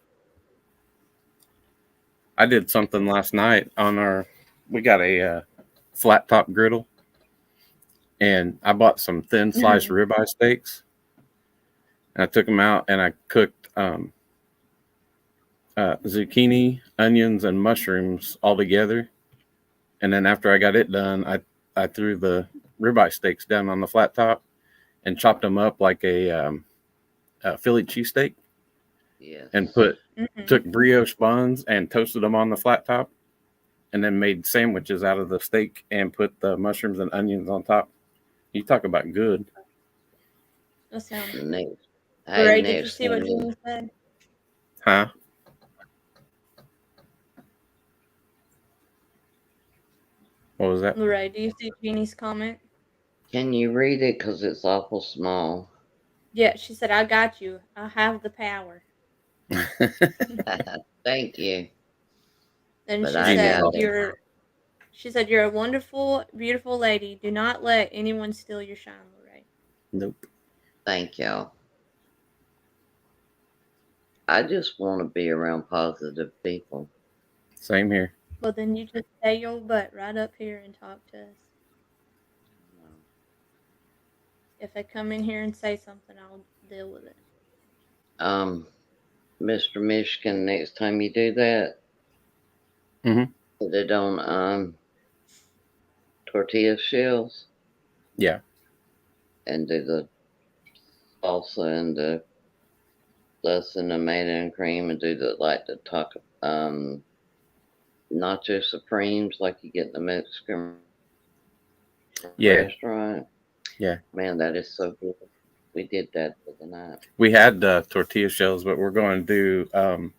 I did something last night on our. We got a flat top griddle, and I bought some thin sliced ribeye steaks, and I took them out and I cooked zucchini, onions, and mushrooms all together. And then after I got it done, I threw the ribeye steaks down on the flat top and chopped them up like a Philly cheesesteak, Yes. and Mhm. took brioche buns and toasted them on the flat top, and then made sandwiches out of the steak and put the mushrooms and onions on top. You talk about good, That sounds. Next. Hey, Ray, did you next see what thing Jenny is, said? huh? What was that? Ray, do you see Jeannie's comment? can you read it? Because it's awful small. Yeah, she said, "I got you. I have the power." Thank you. And But she I Jeannie's said, got awesome. it. "You're a wonderful, beautiful lady. Do not let anyone steal your shine, Ray." Nope. Thank y'all. I just want to be around positive people. Same here. Well, then you just stay your butt right up here and talk to us. If they come in here and say something, I'll deal with it. Mr. Michigan, next time you do that, Mhm. put it on tortilla shells Yeah. and do the salsa and the less and tomato and cream and do the taco nacho supremes like you get in the Mexican Yeah. restaurant. Yeah. Man, that is so good. We did that for the night. We had tortilla shells, but we're going to do Donna,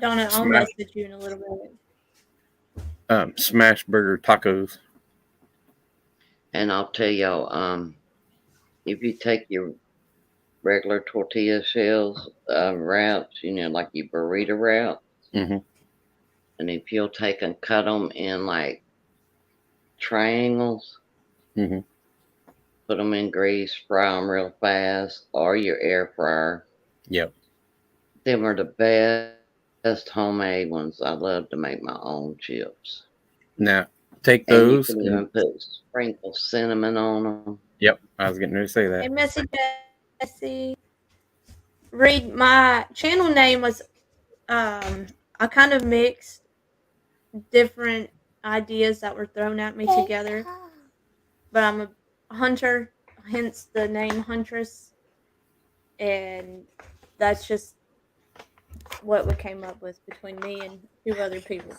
I'll smash message you in a little bit. smash burger tacos. And I'll tell y'all, if you take your regular tortilla shells wraps, like your burrito wrap, Mm-hmm. and if you'll take and cut them in like triangles, Mm-hmm. put them in grease, fry them real fast, or your air fryer. Yep. Them are the best homemade ones. I love to make my own chips. Now take And you those can and even put sprinkle cinnamon on them. yep. I was getting ready to say that. Hey, Messy Jessie. Read my channel name was I kind of mixed different ideas that were thrown at me together. But I'm a hunter, hence the name Huntress, and that's just what we came up with between me and two other people.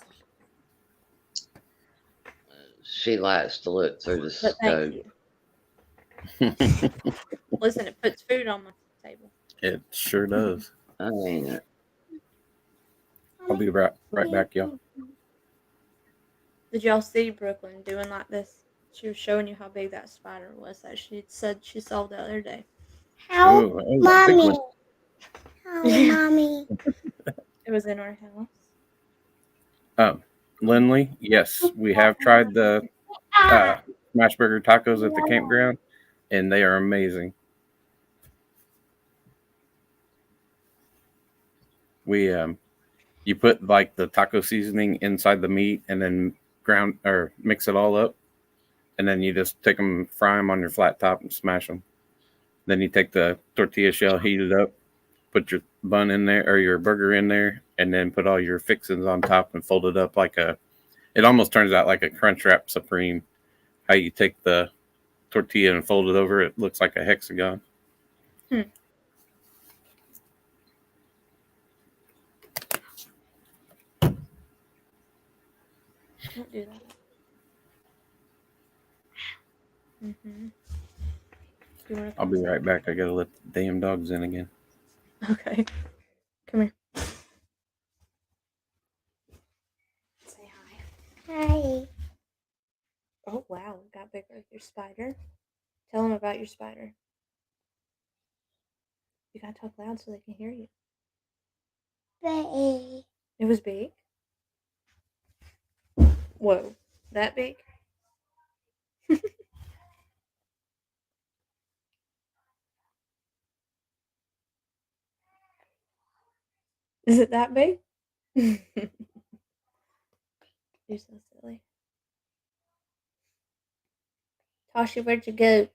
She likes to look through the But thank scope. you. Listen, it puts food on my table. It sure does. I ain't it. I'll be right back, y'all. Did y'all see Brooklyn doing like this? She was showing you how big that spider was that she said she saw the other day. Oh, Mommy. Oh, mommy. It was in our house. Lindley, yes, we have tried the smash burger tacos at the campground, and they are amazing. We you put like the taco seasoning inside the meat, and then ground or mix it all up, and then you just take them, fry them on your flat top, and smash them. Then you take the tortilla shell, heat it up, put your bun in there or your burger in there, and then put all your fixings on top and fold it up like a. It almost turns out like a Crunchwrap Supreme. How you take the tortilla and fold it over, it looks like a hexagon. Don't do that. Mm-hmm. I'll be right back. I gotta let the damn dogs in again. Okay. Come here. Say hi. Hi. Oh, wow. It got bigger. Your spider. Tell them about your spider. You gotta talk loud so they can hear you. Baby. It was big. Whoa. That big? Is it that big? You're so silly. Tasha, where'd you go?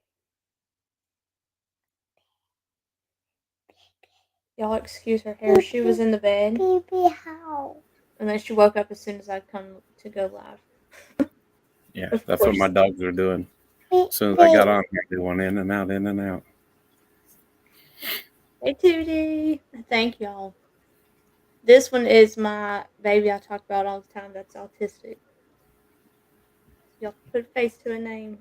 Y'all excuse her hair. She was in the bed, Baby, how? and then she woke up as soon as I'd come to go live. Yeah, Of that's what course. my dogs are doing. As soon as I got on here, they went in and out, in and out. Hey, Tootie. Thank y'all. This one is my baby I talk about all the time that's autistic. Y'all put a face to a name.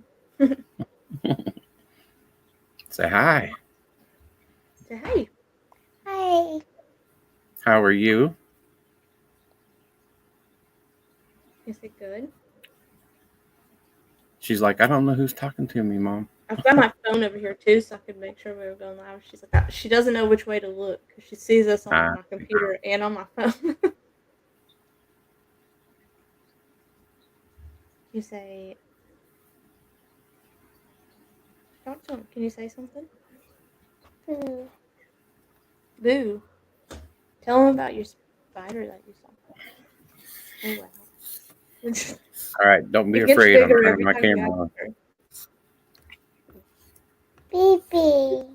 Say hi. Say, hey. Hi. How are you? Is it good? She's like, I don't know who's talking to me, Mom. I've got my phone over here too, so I could make sure we were going live. She's like, she doesn't know which way to look because she sees us on my computer and on my phone. You say, talk to him. Can you say something? Boo. Boo. Tell him about your spider that you saw. Oh, wow. All right, don't be It gets afraid. I'm bigger turning every my time you camera on. ask her. Baby.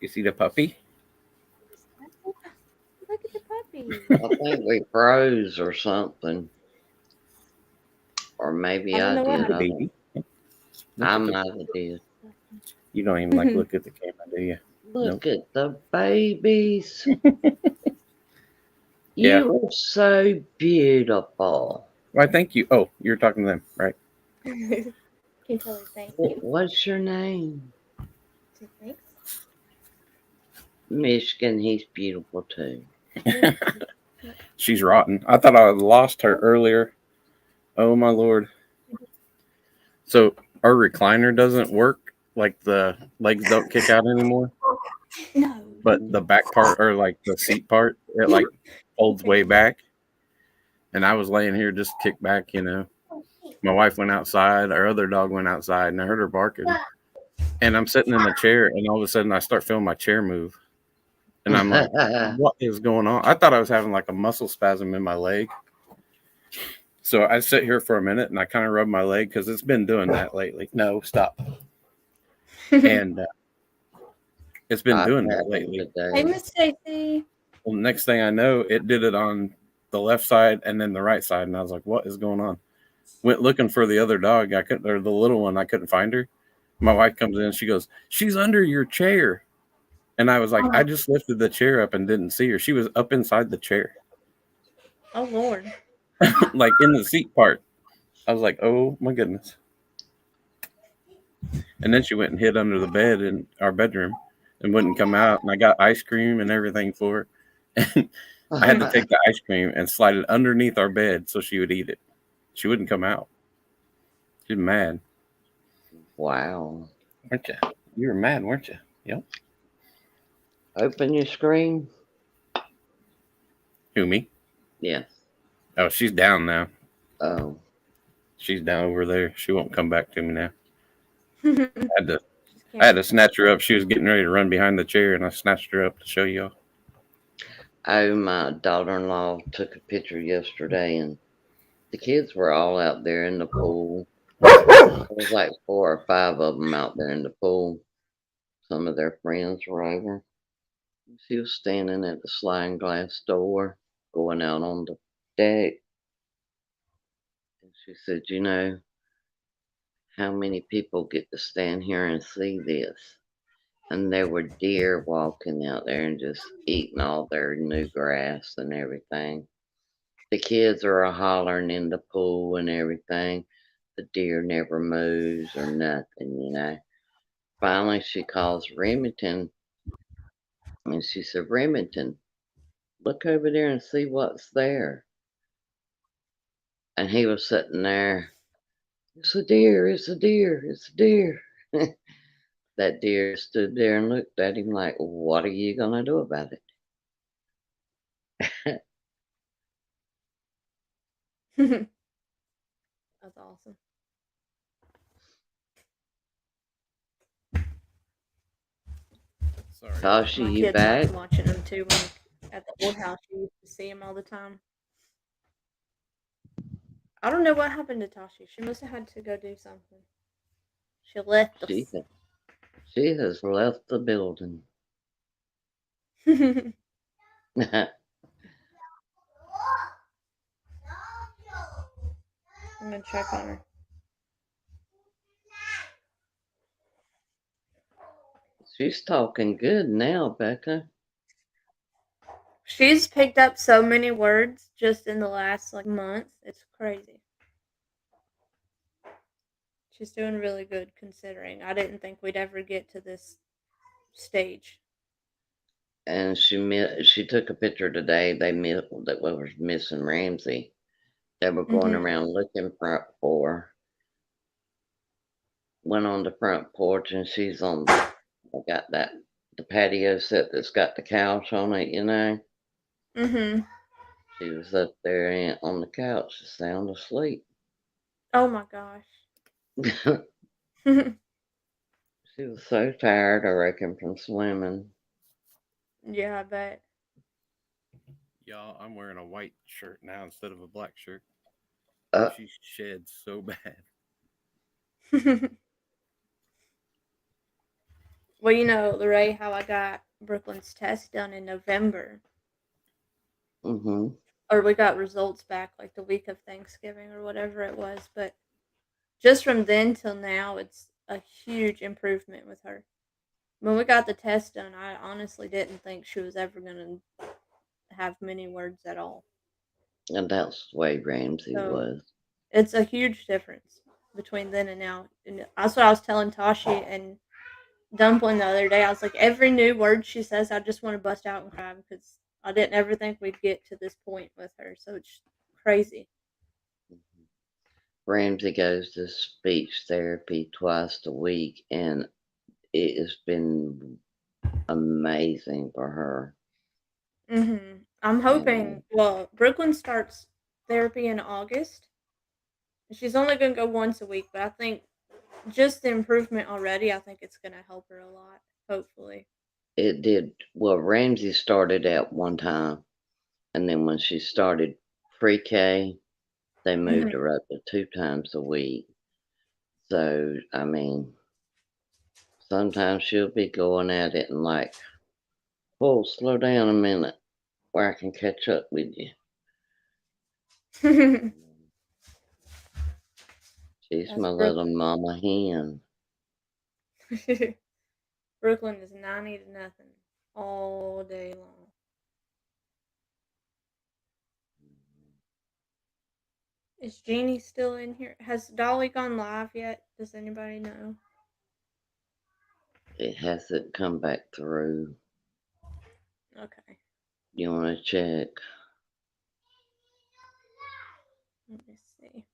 You see the puppy? Look at the puppy. I think we froze or something. Or maybe I don't I know what did. The happened. baby. Look I at the- might have did. You don't even like look at the camera, do you? Look at the babies. Yeah. You are so beautiful. Why, thank you. Oh, you're talking to them, right? Can you tell her thank you? What's your name? Say thanks. Michigan, he's beautiful too. She's rotten. I thought I had lost her earlier. Oh, my Lord. So our recliner doesn't work. Like the legs don't kick out anymore. No. But the back part, or like the seat part, it like folds way back. And I was laying here just kicked back, you know. My wife went outside, our other dog went outside, and I heard her barking. And I'm sitting in the chair, and all of a sudden I start feeling my chair move. And I'm like, what is going on? I thought I was having like a muscle spasm in my leg. So I sit here for a minute and I kind of rub my leg because it's been doing that lately. No, stop. And it's been doing that lately. Hey, Miss Stacy. Well, the next thing I know, it did it on the left side and then the right side. And I was like, what is going on? Went looking for the other dog. I couldn't, or the little one. I couldn't find her. My wife comes in. She goes, she's under your chair. And I was like, I just lifted the chair up and didn't see her. She was up inside the chair, Oh, Lord. like in the seat part. I was like, oh my goodness. And then she went and hid under the bed in our bedroom and wouldn't come out. And I got ice cream and everything for her. And I had to take the ice cream and slide it underneath our bed so she would eat it. She wouldn't come out. She's mad. Wow. Weren't you? You were mad, weren't you? Yep. Open your screen. Who, me? Yes. Oh, she's down now. Oh. She's down over there. She won't come back to me now. I I had to snatch her up. She was getting ready to run behind the chair, and I snatched her up to show y'all. Oh, my daughter-in-law took a picture yesterday, and the kids were all out there in the pool. There was like 4 or 5 of them out there in the pool. Some of their friends were over. She was standing at the sliding glass door, going out on the deck. And she said, you know, how many people get to stand here and see this? And there were deer walking out there and just eating all their new grass and everything. The kids are hollering in the pool and everything. The deer never moves or nothing, you know. Finally, she calls Remington and she said, Remington, look over there and see what's there. And he was sitting there It's a deer, it's a deer, it's a deer. That deer stood there and looked at him like, what are you going to do about it? That's awesome. Sorry. Tashi, My you kids back? like watching them too. When at the old house, you used to see them all the time. I don't know what happened to Tashi. She must have had to go do something. She left She, us. she has left the building. I'm gonna check on her. She's talking good now, Becca. She's picked up so many words just in the last month. It's crazy. She's doing really good considering. I didn't think we'd ever get to this stage. And she took a picture today. That was missing Ramsey. They were going Mhm. around looking for. Went on the front porch and she's on. I got the patio set that's got the couch on it. Mhm. She was up there on the couch, sound asleep. Oh my gosh. She was so tired, I reckon, from swimming. Yeah, I bet. Y'all, I'm wearing a white shirt now instead of a black shirt. Uh, She sheds so bad. Well, Lorraine, how I got Brooklyn's test done in November, mm-hmm. or we got results back the week of Thanksgiving or whatever it was. But just from then till now, it's a huge improvement with her. When we got the test done, I honestly didn't think she was ever going to have many words at all. And that's the way Ramsey So was. it's a huge difference between then and now. And that's what I was telling Tashi and Dumpling the other day. I was like, every new word she says, I just want to bust out and cry because I didn't ever think we'd get to this point with her. So it's crazy. Ramsey goes to speech therapy twice a week, and it has been amazing for her. I'm hoping. Well, Brooklyn starts therapy in August. She's only going to go once a week, but I think just the improvement already, I think it's going to help her a lot. Hopefully. It did. Well, Ramsey started at one time, and then when she started pre-K, they moved Mhm. her up to 2 times a week. So, I mean, sometimes she'll be going at it and like, "Oh, slow down a minute, where I can catch up with you." She's That's my little Brooklyn. mama hen. Brooklyn is 90-0 all day long. Is Jeannie still in here? Has Dolly gone live yet? Does anybody know? It hasn't come back through. Okay, You want to check? let me see.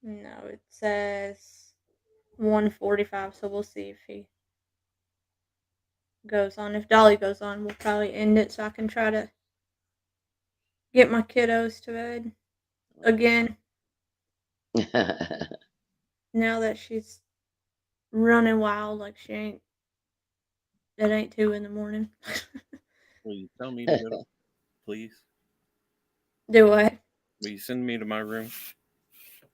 No, it says 1:45, so we'll see if he goes on. If Dolly goes on, we'll probably end it so I can try to get my kiddos to bed again now that she's running wild like she ain't. It ain't 2 in the morning. Will you tell me to go to, please? Do what? Will you send me to my room?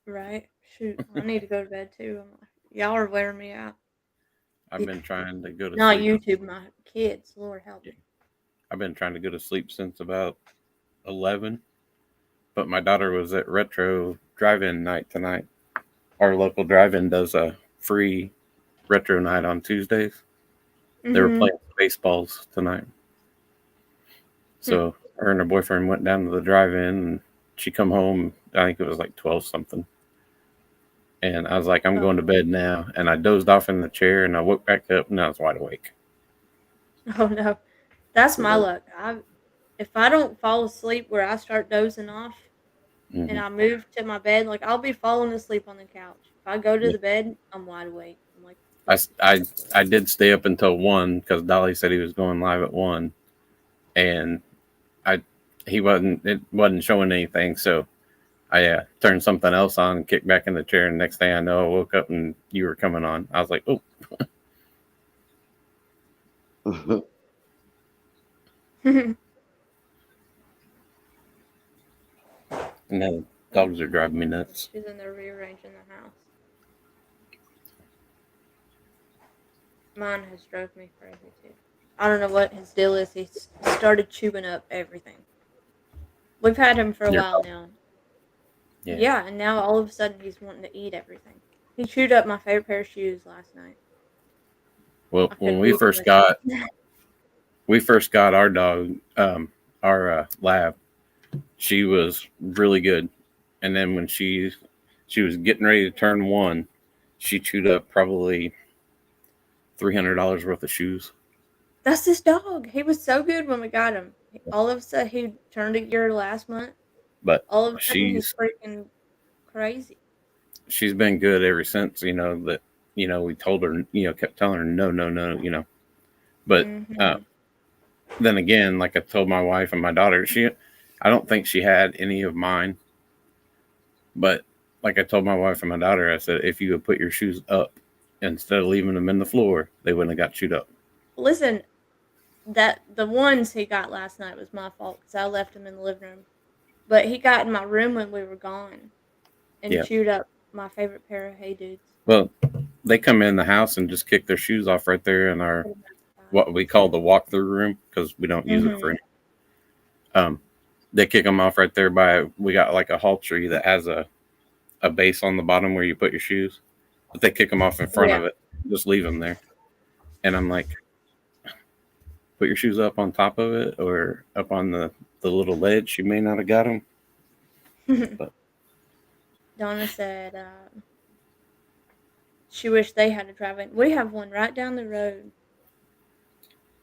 Right? Shoot, I need to go to bed too. Y'all are wearing me out. I've been trying to go to Not sleep. YouTube, my kids. Lord help me. I've been trying to go to sleep since about 11, but my daughter was at Retro Drive-In night tonight. Our local drive-in does a free retro night on Tuesdays. They were Mm-hmm. playing baseballs tonight. So her and her boyfriend went down to the drive-in, and she come home. I think it was like 12 something. And I was like, I'm going to bed now. And I dozed off in the chair, and I woke back up, and I was wide awake. Oh no, that's my Look, luck. If I don't fall asleep where I start dozing off, and Mhm. I move to my bed, like I'll be falling asleep on the couch. If I go to Yeah. the bed, I'm wide awake. I'm like, I did stay up until 1 because Dolly said he was going live at 1, and I it wasn't showing anything, so I turned something else on and kicked back in the chair, and next thing I know, I woke up and you were coming on. I was like, oh, "Mm." and then dogs are driving me nuts. She's in there rearranging the house. Mine has drove me crazy too. I don't know what his deal is. He's started chewing up everything. We've had him for a Your while dog. now. Yeah. Yeah, and now all of a sudden he's wanting to eat everything. He chewed up my favorite pair of shoes last night. Well, I when couldn't believe we first got our dog, our lab, she was really good, and then when she was getting ready to turn 1, she chewed up probably $300 worth of shoes. That's this dog. He was so good when we got him. All of a sudden, he turned a year last month. But All of a sudden, he's freaking crazy. she's been good ever since. That we told her, kept telling her no, no, no, But Mm-hmm. then again, like I told my wife and my daughter, I don't think she had any of mine. But like I told my wife and my daughter, I said, if you would put your shoes up instead of leaving them in the floor, they wouldn't have got chewed up. Listen, that the ones he got last night was my fault because I left him in the living room. But he got in my room when we were gone and Yeah. chewed up my favorite pair of Hey Dudes. Well, they come in the house and just kick their shoes off right there in our what we call the walk-through room because we don't use it for any. They kick them off right there we got like a hall tree that has a base on the bottom where you put your shoes, but they kick them off in front of it, just leave them there. And I'm like, put your shoes up on top of it or up on the little ledge. You may not have got them. But Donna said she wished they had a drive-in. We have one right down the road,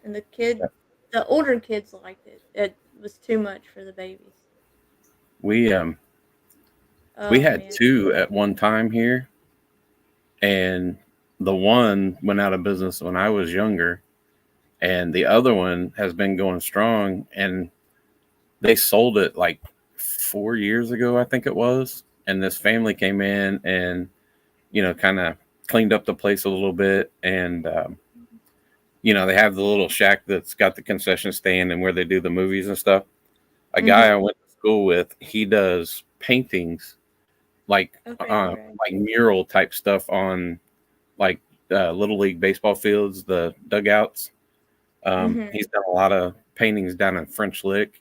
and the older kids liked it. It was too much for the babies. we Oh, had man. 2 at one time here, and the one went out of business when I was younger, and the other one has been going strong, and they sold it like 4 years ago, I think it was. And this family came in and, kind of cleaned up the place a little bit. And, they have the little shack that's got the concession stand and where they do the movies and stuff. A guy I went to school with, he does paintings like mural type stuff on like little league baseball fields, the dugouts. He's done a lot of paintings down in French Lick,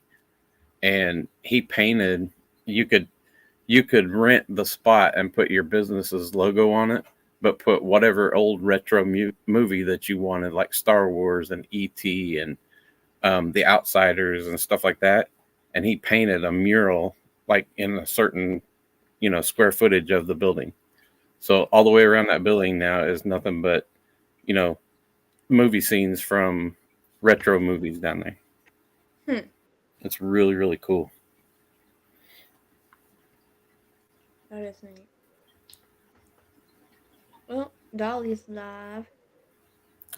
and he painted. You could rent the spot and put your business's logo on it, but put whatever old retro movie that you wanted, like Star Wars and E.T. and The Outsiders and stuff like that. And he painted a mural like in a certain square footage of the building. So all the way around that building now is nothing but movie scenes from retro movies down there. It's really, really cool. That is neat. Well, Dolly's live.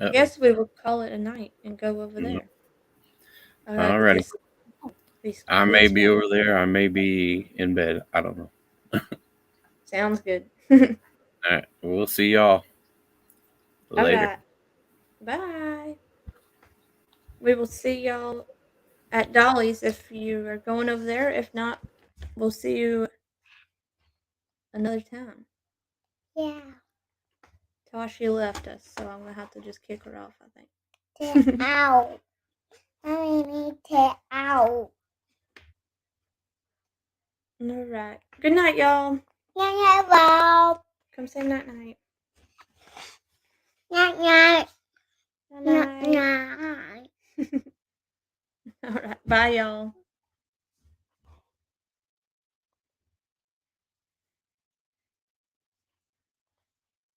I guess we will call it a night and go over there. Alrighty. I may be over there. I may be in bed. I don't know. Sounds good. All right. We'll see y'all later. Bye. We will see y'all at Dolly's if you are going over there. If not, we'll see you another time. Yeah. Tashi left us, so I'm going to have to just kick her off, I think. Get out. I need to out. All right. Good night, y'all. Night, night. Come say night night. Night, night. Night night. Night, night. All right. Bye, y'all.